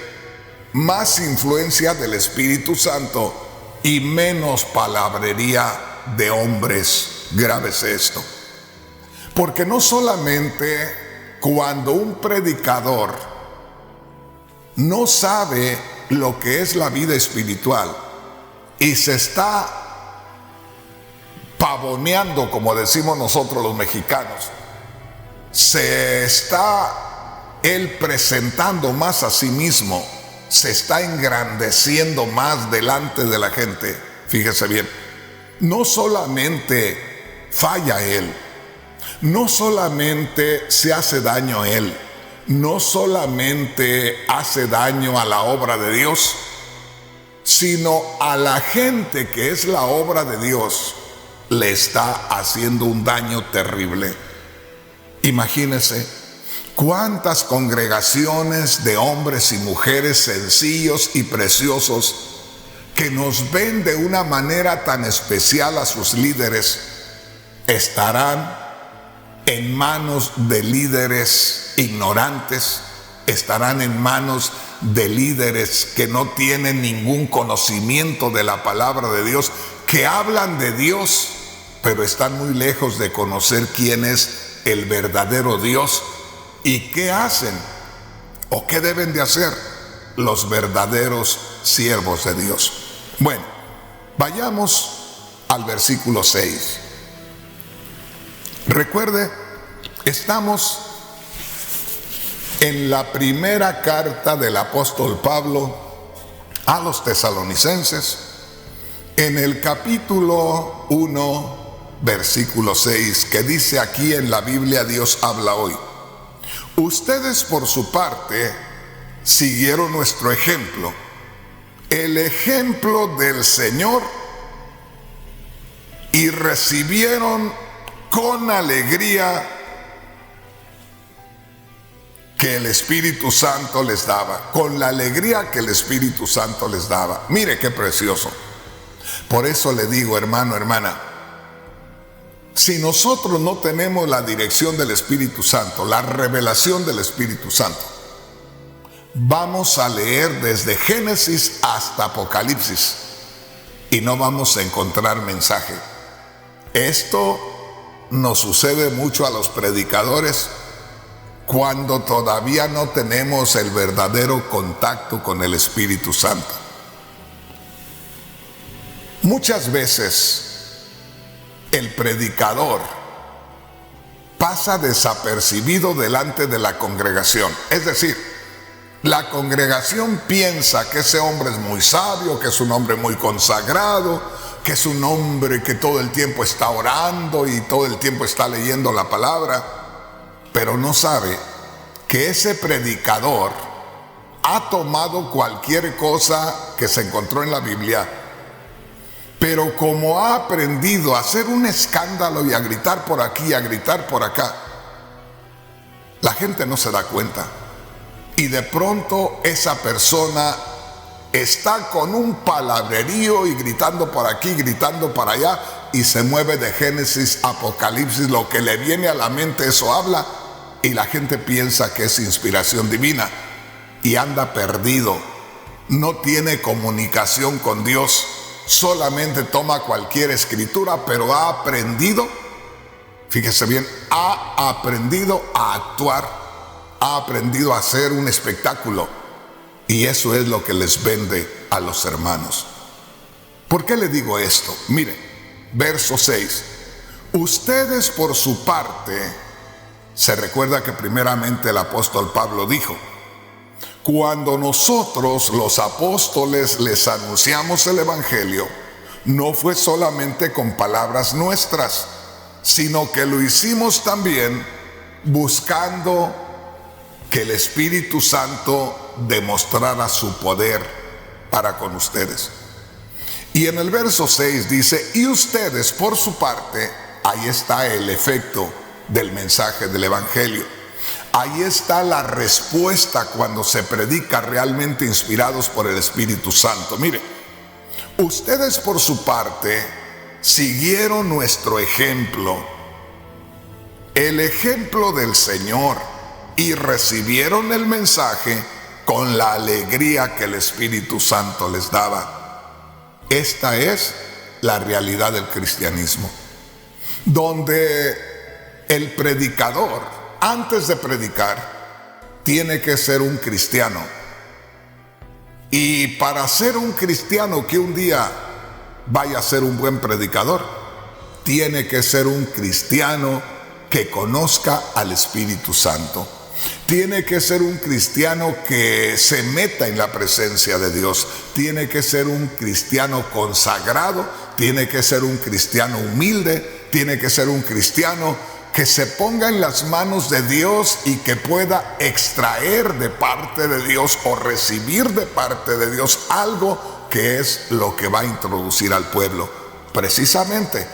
más influencia del Espíritu Santo y menos palabrería de hombres. Grábese esto. Porque no solamente cuando un predicador no sabe lo que es la vida espiritual y se está pavoneando, como decimos nosotros los mexicanos, se está él presentando más a sí mismo, se está engrandeciendo más delante de la gente. Fíjese bien, no solamente falla él, no solamente se hace daño a él, no solamente hace daño a la obra de Dios, sino a la gente que es la obra de Dios, le está haciendo un daño terrible. Imagínense cuántas congregaciones de hombres y mujeres sencillos y preciosos que nos ven de una manera tan especial a sus líderes estarán en manos de líderes ignorantes, estarán en manos de líderes que no tienen ningún conocimiento de la palabra de Dios, que hablan de Dios, pero están muy lejos de conocer quién es el verdadero Dios y qué hacen o qué deben de hacer los verdaderos siervos de Dios. Bueno, vayamos al versículo 6. Recuerde, estamos en la primera carta del apóstol Pablo a los tesalonicenses, en el capítulo 1, versículo 6, que dice aquí en la Biblia Dios habla hoy. Ustedes por su parte siguieron nuestro ejemplo, el ejemplo del Señor, y recibieron con alegría que el Espíritu Santo les daba, con la alegría que el Espíritu Santo les daba. Mire qué precioso. Por eso le digo, hermano, hermana, si nosotros no tenemos la dirección del Espíritu Santo, la revelación del Espíritu Santo, vamos a leer desde Génesis hasta Apocalipsis y no vamos a encontrar mensaje. Esto nos sucede mucho a los predicadores cuando todavía no tenemos el verdadero contacto con el Espíritu Santo. Muchas veces el predicador pasa desapercibido delante de la congregación. Es decir, la congregación piensa que ese hombre es muy sabio, que es un hombre muy consagrado, que es un hombre que todo el tiempo está orando y todo el tiempo está leyendo la palabra, pero no sabe que ese predicador ha tomado cualquier cosa que se encontró en la Biblia, pero como ha aprendido a hacer un escándalo y a gritar por aquí y a gritar por acá, la gente no se da cuenta. Y de pronto esa persona está con un palabrerío y gritando por aquí, gritando para allá, y se mueve de Génesis a Apocalipsis, lo que le viene a la mente eso habla, y la gente piensa que es inspiración divina y anda perdido, no tiene comunicación con Dios, solamente toma cualquier escritura, pero ha aprendido fíjese bien, ha aprendido a actuar, ha aprendido a hacer un espectáculo. Y eso es lo que les vende a los hermanos. ¿Por qué le digo esto? Mire, verso 6. Ustedes por su parte, se recuerda que primeramente el apóstol Pablo dijo, cuando nosotros los apóstoles les anunciamos el evangelio, no fue solamente con palabras nuestras, sino que lo hicimos también buscando que el Espíritu Santo demostrara su poder para con ustedes. Y en el verso 6 dice, y ustedes por su parte, ahí está el efecto del mensaje del evangelio. Ahí está la respuesta cuando se predica realmente inspirados por el Espíritu Santo. Mire, ustedes por su parte siguieron nuestro ejemplo, el ejemplo del Señor, y recibieron el mensaje con la alegría que el Espíritu Santo les daba. Esta es la realidad del cristianismo, donde el predicador, antes de predicar, tiene que ser un cristiano. Y para ser un cristiano que un día vaya a ser un buen predicador, tiene que ser un cristiano que conozca al Espíritu Santo. Tiene que ser un cristiano que se meta en la presencia de Dios. Tiene que ser un cristiano consagrado. Tiene que ser un cristiano humilde. Tiene que ser un cristiano que se ponga en las manos de Dios y que pueda extraer de parte de Dios o recibir de parte de Dios algo que es lo que va a introducir al pueblo. Precisamente,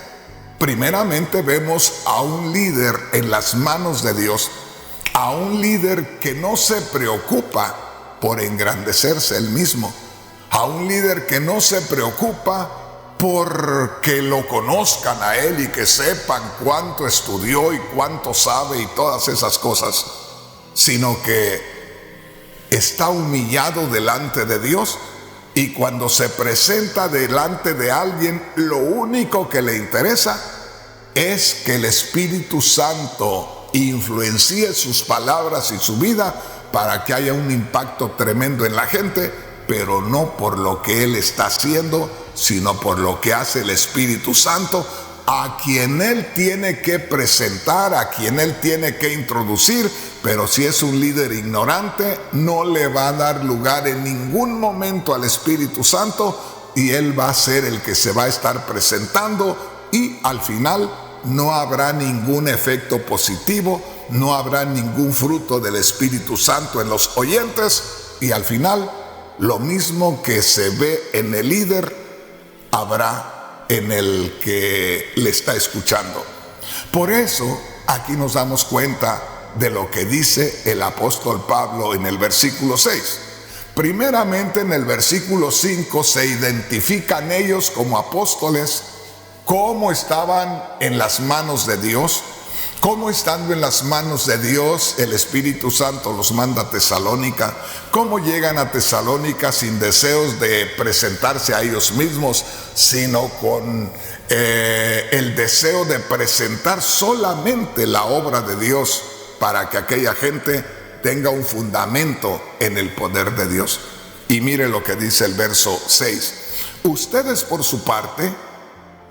primeramente vemos a un líder en las manos de Dios, a un líder que no se preocupa por engrandecerse él mismo, a un líder que no se preocupa porque lo conozcan a él y que sepan cuánto estudió y cuánto sabe y todas esas cosas, sino que está humillado delante de Dios, y cuando se presenta delante de alguien, lo único que le interesa es que el Espíritu Santo influencie sus palabras y su vida para que haya un impacto tremendo en la gente, pero no por lo que él está haciendo, sino por lo que hace el Espíritu Santo, a quien él tiene que presentar, a quien él tiene que introducir. Pero si es un líder ignorante, no le va a dar lugar en ningún momento al Espíritu Santo, y él va a ser el que se va a estar presentando, y al final no habrá ningún efecto positivo, no habrá ningún fruto del Espíritu Santo en los oyentes, y al final lo mismo que se ve en el líder habrá en el que le está escuchando. Por eso aquí nos damos cuenta de lo que dice el apóstol Pablo en el versículo 6. Primeramente, en el versículo 5 se identifican ellos como apóstoles, cómo estaban en las manos de Dios, cómo estando en las manos de Dios el Espíritu Santo los manda a Tesalónica, cómo llegan a Tesalónica sin deseos de presentarse a ellos mismos, sino con el deseo de presentar solamente la obra de Dios para que aquella gente tenga un fundamento en el poder de Dios. Y mire lo que dice el verso 6. Ustedes por su parte,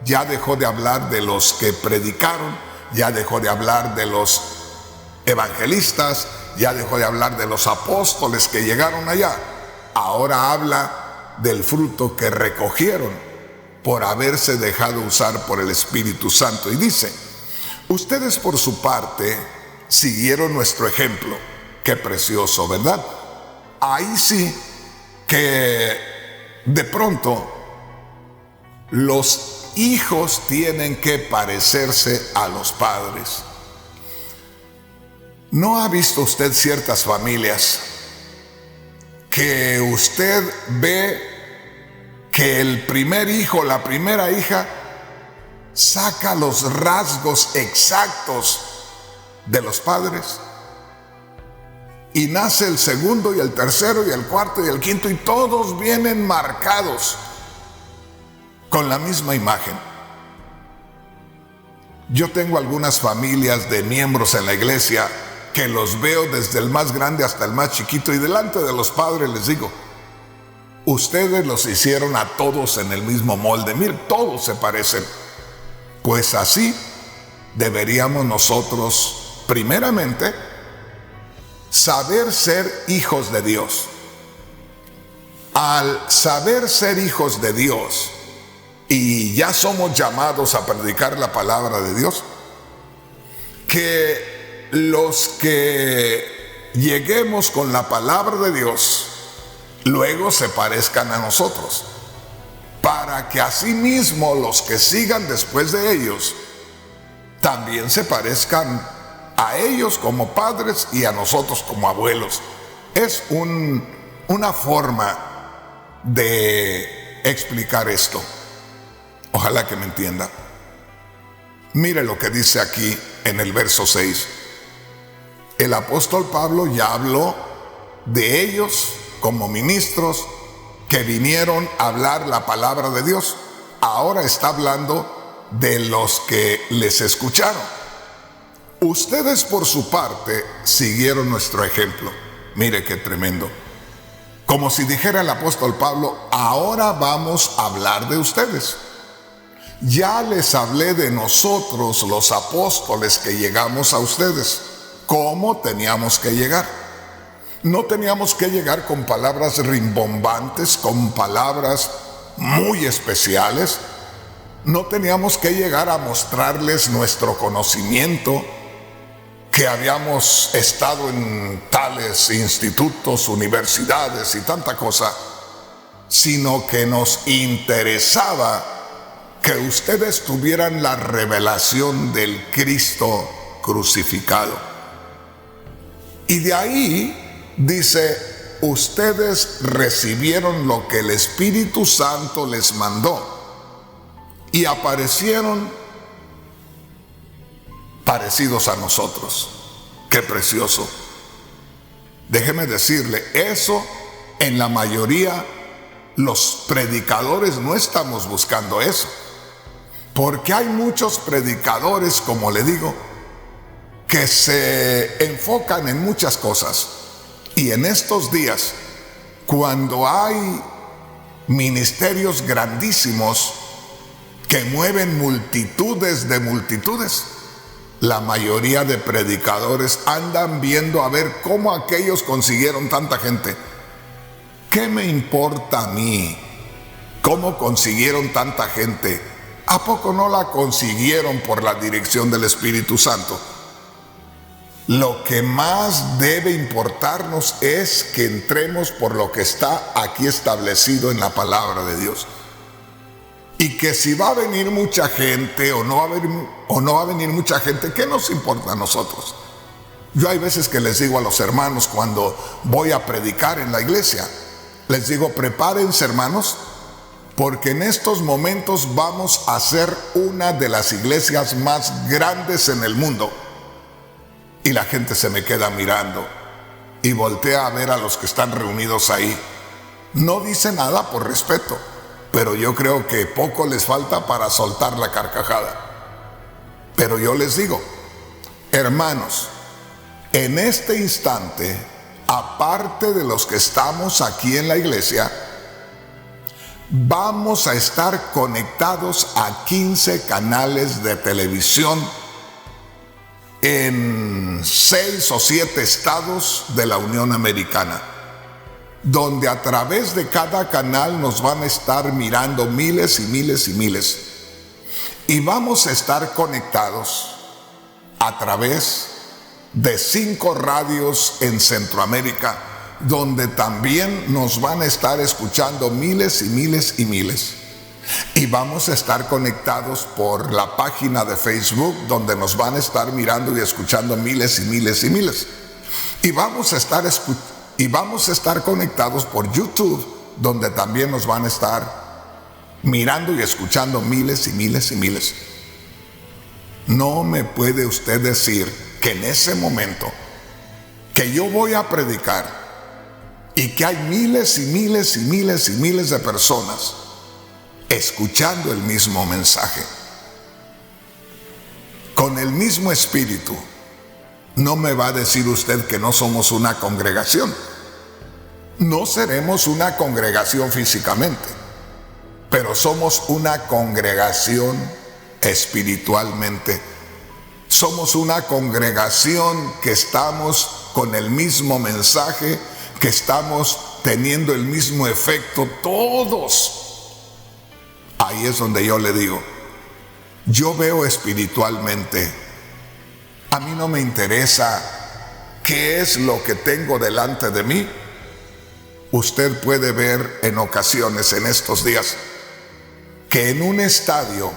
ya dejó de hablar de los que predicaron, ya dejó de hablar de los evangelistas, ya dejó de hablar de los apóstoles que llegaron allá. Ahora habla del fruto que recogieron por haberse dejado usar por el Espíritu Santo. Y dice, ustedes por su parte siguieron nuestro ejemplo. Qué precioso, ¿verdad? Ahí sí que de pronto los hijos tienen que parecerse a los padres. ¿No ha visto usted ciertas familias que usted ve que el primer hijo, la primera hija, saca los rasgos exactos de los padres? Y nace el segundo y el tercero y el cuarto y el quinto, y todos vienen marcados con la misma imagen. Yo tengo algunas familias de miembros en la iglesia que los veo desde el más grande hasta el más chiquito, y delante de los padres les digo, ustedes los hicieron a todos en el mismo molde, miren, todos se parecen. Pues así deberíamos nosotros, primeramente, saber ser hijos de Dios. Al saber ser hijos de Dios, y ya somos llamados a predicar la palabra de Dios, que los que lleguemos con la palabra de Dios luego se parezcan a nosotros, para que asimismo los que sigan después de ellos también se parezcan a ellos como padres y a nosotros como abuelos. Es una forma de explicar esto. Ojalá que me entienda. Mire lo que dice aquí en el verso 6. El apóstol Pablo ya habló de ellos como ministros que vinieron a hablar la palabra de Dios. Ahora está hablando de los que les escucharon. Ustedes por su parte siguieron nuestro ejemplo. Mire qué tremendo. Como si dijera el apóstol Pablo, ahora vamos a hablar de ustedes. Ya les hablé de nosotros los apóstoles que llegamos a ustedes. ¿Cómo teníamos que llegar? No teníamos que llegar con palabras rimbombantes, con palabras muy especiales. No teníamos que llegar a mostrarles nuestro conocimiento, que habíamos estado en tales institutos, universidades y tanta cosa, sino que nos interesaba que ustedes tuvieran la revelación del Cristo crucificado. Y de ahí dice, ustedes recibieron lo que el Espíritu Santo les mandó y aparecieron parecidos a nosotros. Qué precioso. Déjeme decirle, eso en la mayoría los predicadores no estamos buscando eso, porque hay muchos predicadores, como le digo, que se enfocan en muchas cosas. Y en estos días, cuando hay ministerios grandísimos que mueven multitudes de multitudes, la mayoría de predicadores andan viendo a ver cómo aquellos consiguieron tanta gente. ¿Qué me importa a mí cómo consiguieron tanta gente? ¿A poco no la consiguieron por la dirección del Espíritu Santo? Lo que más debe importarnos es que entremos por lo que está aquí establecido en la palabra de Dios. Y que si va a venir mucha gente o no va a venir mucha gente, ¿qué nos importa a nosotros? Yo hay veces que les digo a los hermanos cuando voy a predicar en la iglesia, les digo, prepárense hermanos, porque en estos momentos vamos a ser una de las iglesias más grandes en el mundo. Y la gente se me queda mirando y voltea a ver a los que están reunidos ahí. No dice nada por respeto, pero yo creo que poco les falta para soltar la carcajada. Pero yo les digo, hermanos, en este instante, aparte de los que estamos aquí en la iglesia, vamos a estar conectados a 15 canales de televisión en 6 o 7 estados de la Unión Americana, donde a través de cada canal nos van a estar mirando miles y miles y miles. Y vamos a estar conectados a través de 5 radios en Centroamérica, donde también nos van a estar escuchando miles y miles y miles. Y vamos a estar conectados por la página de Facebook, donde nos van a estar mirando y escuchando miles y miles y miles. Y vamos a estar conectados por YouTube, donde también nos van a estar mirando y escuchando miles y miles y miles. No me puede usted decir que en ese momento que yo voy a predicar y que hay miles y miles y miles y miles de personas escuchando el mismo mensaje. con el mismo espíritu, no me va a decir usted que no somos una congregación. No seremos una congregación físicamente, pero somos una congregación espiritualmente. Somos una congregación que estamos con el mismo mensaje, que estamos teniendo el mismo efecto todos. Ahí es donde yo le digo, yo veo espiritualmente. A mí no me interesa qué es lo que tengo delante de mí. Usted puede ver en ocasiones en estos días que en un estadio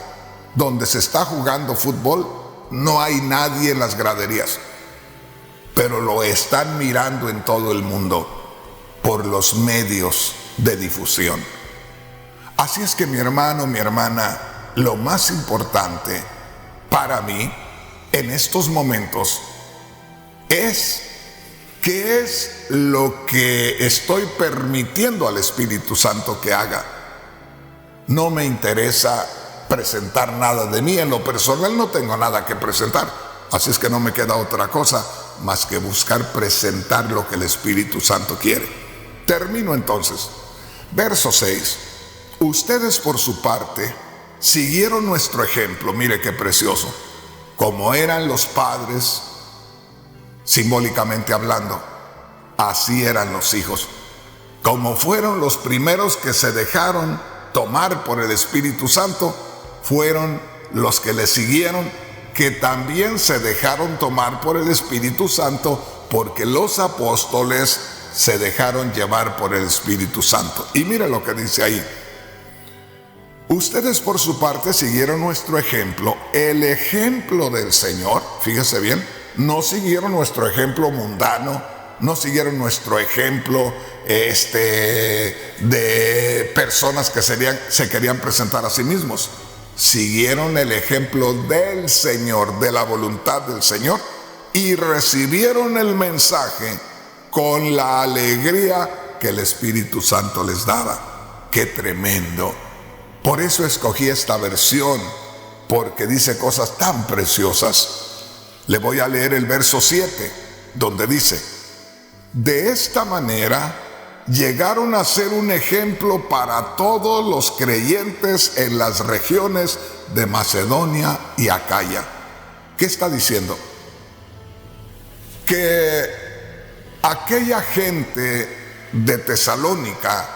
donde se está jugando fútbol no hay nadie en las graderías, pero lo están mirando en todo el mundo por los medios de difusión. Así es que mi hermano, mi hermana, lo más importante para mí en estos momentos es qué es lo que estoy permitiendo al Espíritu Santo que haga. No me interesa presentar nada de mí. En lo personal no tengo nada que presentar, así es que no me queda otra cosa más que buscar presentar lo que el Espíritu Santo quiere. Termino entonces. Verso 6. Ustedes por su parte siguieron nuestro ejemplo. Mire qué precioso. Como eran los padres, simbólicamente hablando, así eran los hijos. Como fueron los primeros que se dejaron tomar por el Espíritu Santo, fueron los que le siguieron, que también se dejaron tomar por el Espíritu Santo, porque los apóstoles se dejaron llevar por el Espíritu Santo. Y mire lo que dice ahí. Ustedes por su parte siguieron nuestro ejemplo, el ejemplo del Señor. Fíjese bien, no siguieron nuestro ejemplo mundano, no siguieron nuestro ejemplo de personas que se querían presentar a sí mismos. Siguieron el ejemplo del Señor, de la voluntad del Señor, y recibieron el mensaje con la alegría que el Espíritu Santo les daba. ¡Qué tremendo! Por eso escogí esta versión, porque dice cosas tan preciosas. Le voy a leer el verso 7, donde dice: de esta manera llegaron a ser un ejemplo para todos los creyentes en las regiones de Macedonia y Acaya. ¿Qué está diciendo? Que aquella gente de Tesalónica,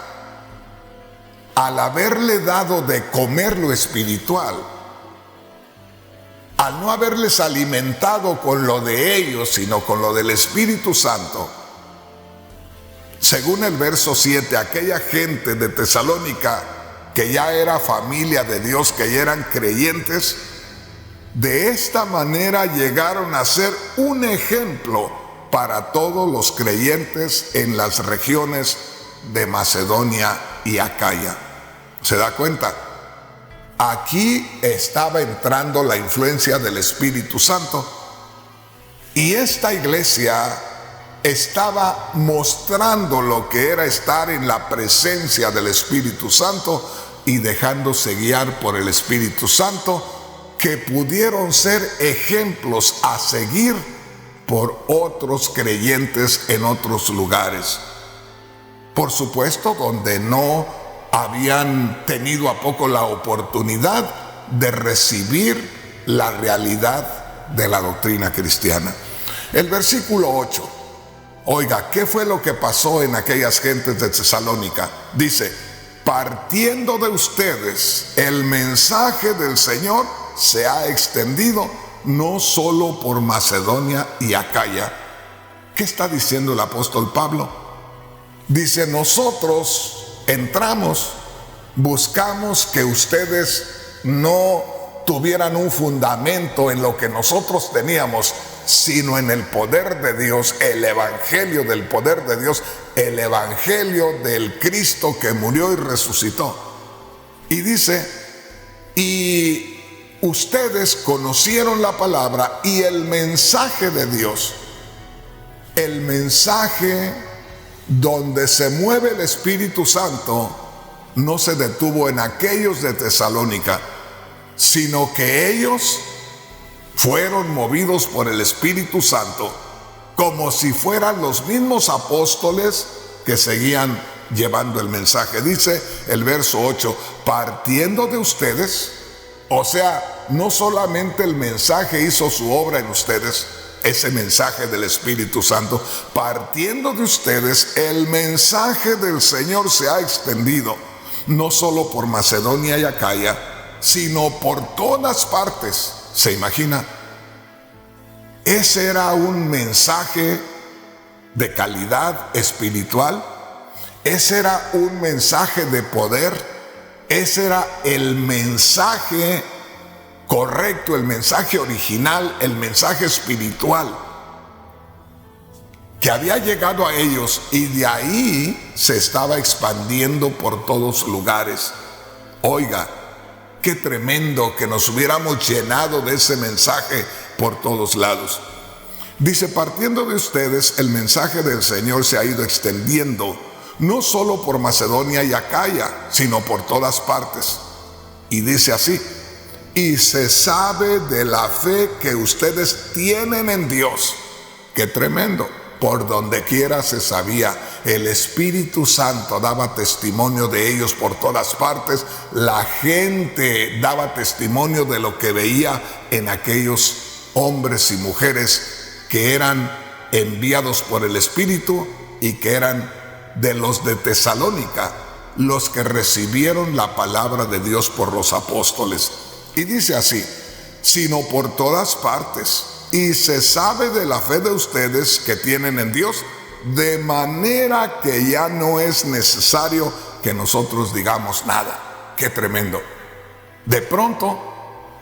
al haberle dado de comer lo espiritual, al no haberles alimentado con lo de ellos, sino con lo del Espíritu Santo, según el verso 7, aquella gente de Tesalónica que ya era familia de Dios, que ya eran creyentes, de esta manera llegaron a ser un ejemplo para todos los creyentes en las regiones de Macedonia y Acaya. ¿Se da cuenta? Aquí estaba entrando la influencia del Espíritu Santo, y esta iglesia estaba mostrando lo que era estar en la presencia del Espíritu Santo y dejándose guiar por el Espíritu Santo, que pudieron ser ejemplos a seguir por otros creyentes en otros lugares. Por supuesto, donde no habían tenido a poco la oportunidad de recibir la realidad de la doctrina cristiana. El versículo 8. Oiga, ¿qué fue lo que pasó en aquellas gentes de Tesalónica? Dice: partiendo de ustedes, el mensaje del Señor se ha extendido no solo por Macedonia y Acaya. ¿Qué está diciendo el apóstol Pablo? Dice: nosotros entramos, buscamos que ustedes no tuvieran un fundamento en lo que nosotros teníamos, sino en el poder de Dios, el evangelio del poder de Dios, el evangelio del Cristo que murió y resucitó. Y dice: y ustedes conocieron la palabra y el mensaje de Dios, el mensaje donde se mueve el Espíritu Santo, no se detuvo en aquellos de Tesalónica, sino que ellos fueron movidos por el Espíritu Santo, como si fueran los mismos apóstoles que seguían llevando el mensaje. Dice el verso 8, partiendo de ustedes, o sea, no solamente el mensaje hizo su obra en ustedes, ese mensaje del Espíritu Santo, partiendo de ustedes, el mensaje del Señor se ha extendido, no solo por Macedonia y Acaya, sino por todas partes. ¿Se imagina? Ese era un mensaje de calidad espiritual, ese era un mensaje de poder, ese era el mensaje correcto, el mensaje original, el mensaje espiritual que había llegado a ellos, y de ahí se estaba expandiendo por todos lugares. Oiga, qué tremendo que nos hubiéramos llenado de ese mensaje por todos lados. Dice, partiendo de ustedes, el mensaje del Señor se ha ido extendiendo, no solo por Macedonia y Acaya, sino por todas partes. Y dice así, y se sabe de la fe que ustedes tienen en Dios. Qué tremendo. Por donde quiera se sabía, el Espíritu Santo daba testimonio de ellos por todas partes, la gente daba testimonio de lo que veía en aquellos hombres y mujeres que eran enviados por el Espíritu y que eran de los de Tesalónica, los que recibieron la palabra de Dios por los apóstoles. Y dice así, sino por todas partes. Y se sabe de la fe de ustedes que tienen en Dios, de manera que ya no es necesario que nosotros digamos nada. Qué tremendo. De pronto,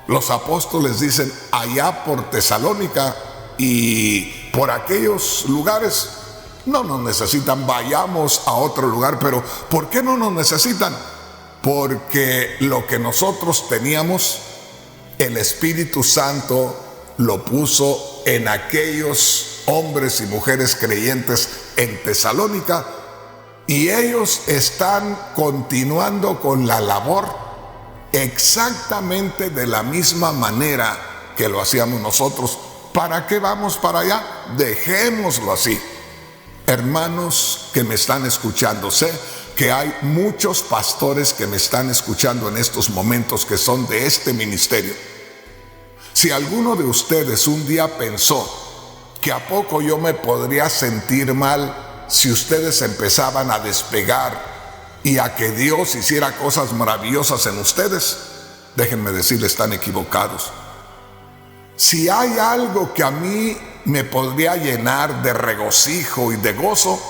los apóstoles dicen, allá por Tesalónica y por aquellos lugares, no nos necesitan, vayamos a otro lugar. Pero ¿por qué no nos necesitan? Porque lo que nosotros teníamos, el Espíritu Santo lo puso en aquellos hombres y mujeres creyentes en Tesalónica, y ellos están continuando con la labor exactamente de la misma manera que lo hacíamos nosotros. ¿Para qué vamos para allá? Dejémoslo así. Hermanos que me están escuchando, sé que hay muchos pastores que me están escuchando en estos momentos que son de este ministerio. Si alguno de ustedes un día pensó que a poco yo me podría sentir mal si ustedes empezaban a despegar y a que Dios hiciera cosas maravillosas en ustedes, déjenme decirles, están equivocados. Si hay algo que a mí me podría llenar de regocijo y de gozo,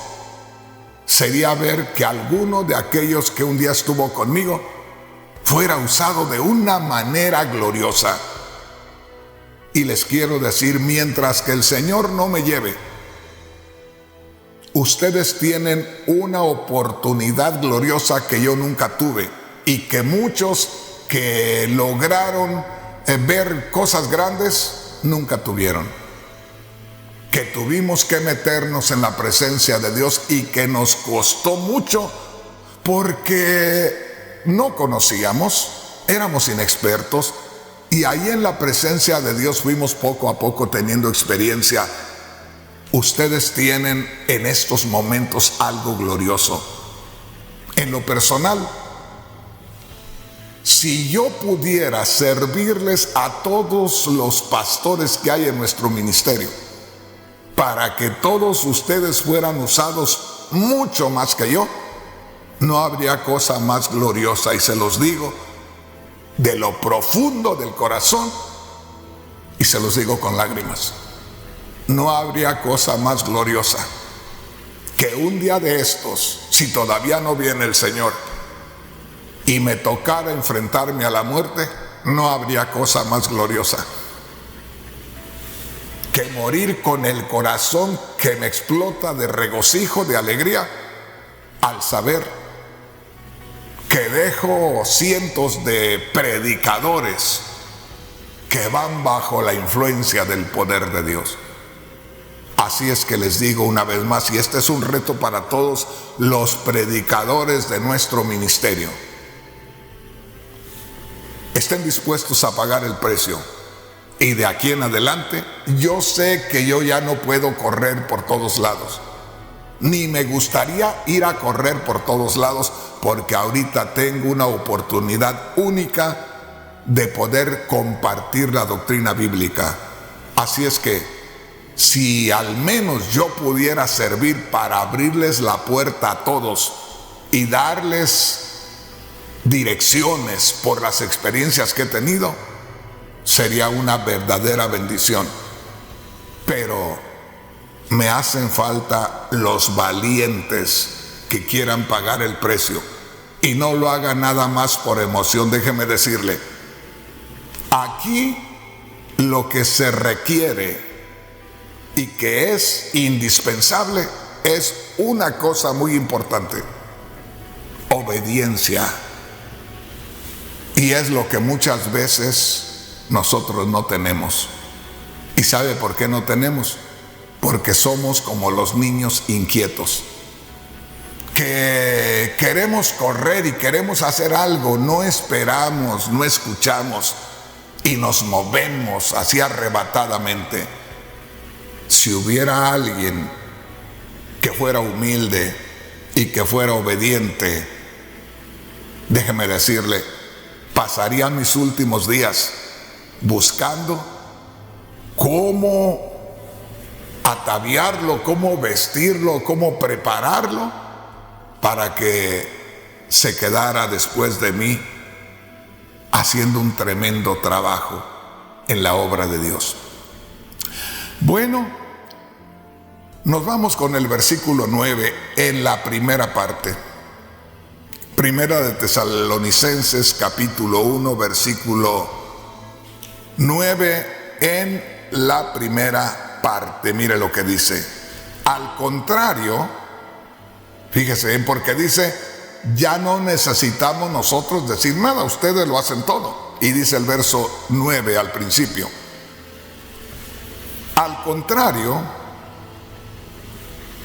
sería ver que alguno de aquellos que un día estuvo conmigo fuera usado de una manera gloriosa. Y les quiero decir, mientras que el Señor no me lleve, ustedes tienen una oportunidad gloriosa que yo nunca tuve y que muchos que lograron ver cosas grandes nunca tuvieron. Que tuvimos que meternos en la presencia de Dios y que nos costó mucho porque no conocíamos, éramos inexpertos. Y ahí en la presencia de Dios fuimos poco a poco teniendo experiencia. Ustedes tienen en estos momentos algo glorioso. En lo personal, si yo pudiera servirles a todos los pastores que hay en nuestro ministerio, para que todos ustedes fueran usados mucho más que yo, no habría cosa más gloriosa, y se los digo de lo profundo del corazón, y se los digo con lágrimas. No habría cosa más gloriosa que un día de estos, si todavía no viene el Señor y me tocara enfrentarme a la muerte, no habría cosa más gloriosa que morir con el corazón que me explota de regocijo, de alegría, al saber que dejo cientos de predicadores que van bajo la influencia del poder de Dios. Así es que les digo una vez más, y este es un reto para todos los predicadores de nuestro ministerio: estén dispuestos a pagar el precio y de aquí en adelante, yo sé que yo ya no puedo correr por todos lados. Ni me gustaría ir a correr por todos lados, porque ahorita tengo una oportunidad única de poder compartir la doctrina bíblica. Así es que, si al menos yo pudiera servir para abrirles la puerta a todos y darles direcciones por las experiencias que he tenido, sería una verdadera bendición. Pero me hacen falta los valientes que quieran pagar el precio y no lo hagan nada más por emoción. Déjeme decirle, aquí lo que se requiere y que es indispensable es una cosa muy importante: obediencia. Y es lo que muchas veces nosotros no tenemos. ¿Y sabe por qué no tenemos? Porque somos como los niños inquietos, que queremos correr y queremos hacer algo, no esperamos, no escuchamos y nos movemos así arrebatadamente. Si hubiera alguien que fuera humilde y que fuera obediente, déjeme decirle, pasaría mis últimos días buscando cómo ataviarlo, cómo vestirlo, cómo prepararlo para que se quedara después de mí haciendo un tremendo trabajo en la obra de Dios. Bueno, nos vamos con el versículo 9 en la primera parte. Primera de Tesalonicenses, capítulo 1, versículo 9, en la primera parte. Mire lo que dice. Al contrario, fíjese, porque dice, ya no necesitamos nosotros decir nada, ustedes lo hacen todo. Y dice el verso 9 al principio. Al contrario,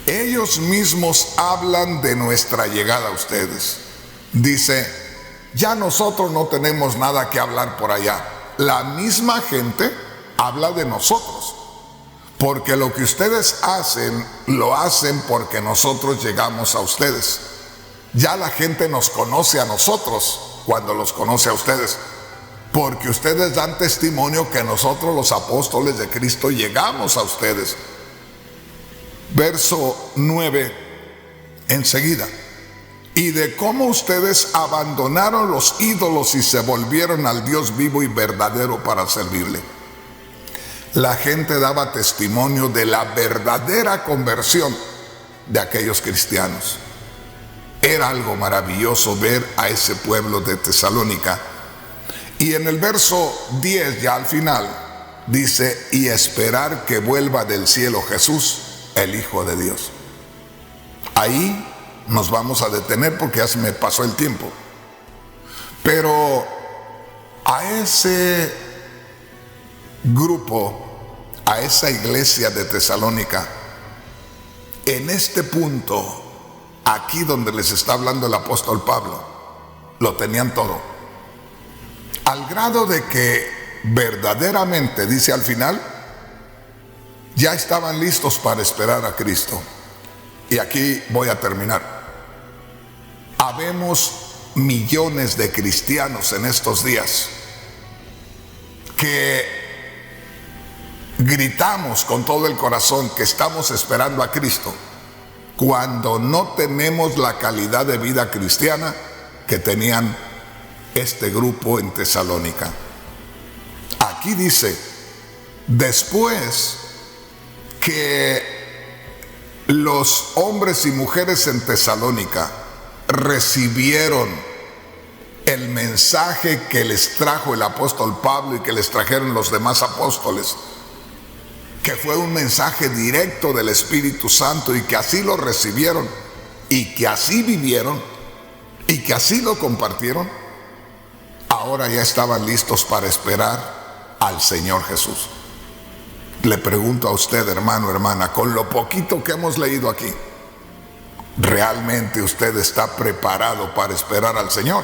ellos mismos hablan de nuestra llegada a ustedes. Dice, ya nosotros no tenemos nada que hablar por allá. La misma gente habla de nosotros, porque lo que ustedes hacen, lo hacen porque nosotros llegamos a ustedes. Ya la gente nos conoce a nosotros cuando los conoce a ustedes, porque ustedes dan testimonio que nosotros, los apóstoles de Cristo, llegamos a ustedes. Verso 9, enseguida. Y de cómo ustedes abandonaron los ídolos y se volvieron al Dios vivo y verdadero para servirle. La gente daba testimonio de la verdadera conversión de aquellos cristianos. Era algo maravilloso ver a ese pueblo de Tesalónica. Y en el verso 10, ya al final, dice, y esperar que vuelva del cielo Jesús, el Hijo de Dios. Ahí nos vamos a detener porque ya se me pasó el tiempo. Pero a ese grupo, a esa iglesia de Tesalónica, en este punto, aquí donde les está hablando el apóstol Pablo, lo tenían todo. Al grado de que verdaderamente, dice al final, ya estaban listos para esperar a Cristo. Y aquí voy a terminar. Habemos millones de cristianos en estos días que gritamos con todo el corazón que estamos esperando a Cristo, cuando no tenemos la calidad de vida cristiana que tenían este grupo en Tesalónica. Aquí dice, después que los hombres y mujeres en Tesalónica recibieron el mensaje que les trajo el apóstol Pablo y que les trajeron los demás apóstoles, que fue un mensaje directo del Espíritu Santo, y que así lo recibieron y que así vivieron y que así lo compartieron, ahora ya estaban listos para esperar al Señor Jesús. Le pregunto a usted, hermano, hermana, con lo poquito que hemos leído aquí, ¿realmente usted está preparado para esperar al Señor?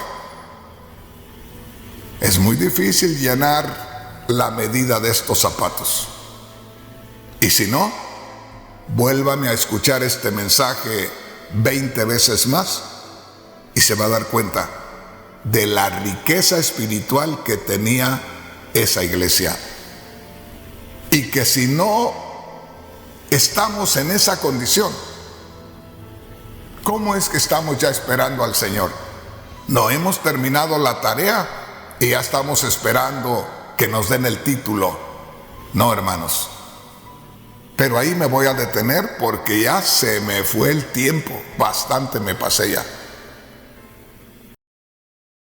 Es muy difícil llenar la medida de estos zapatos. Y si no, vuélvame a escuchar este mensaje 20 veces más y se va a dar cuenta de la riqueza espiritual que tenía esa iglesia. Y que si no estamos en esa condición, ¿cómo es que estamos ya esperando al Señor? No hemos terminado la tarea y ya estamos esperando que nos den el título. No, hermanos. Pero ahí me voy a detener porque ya se me fue el tiempo. Bastante me pasé ya.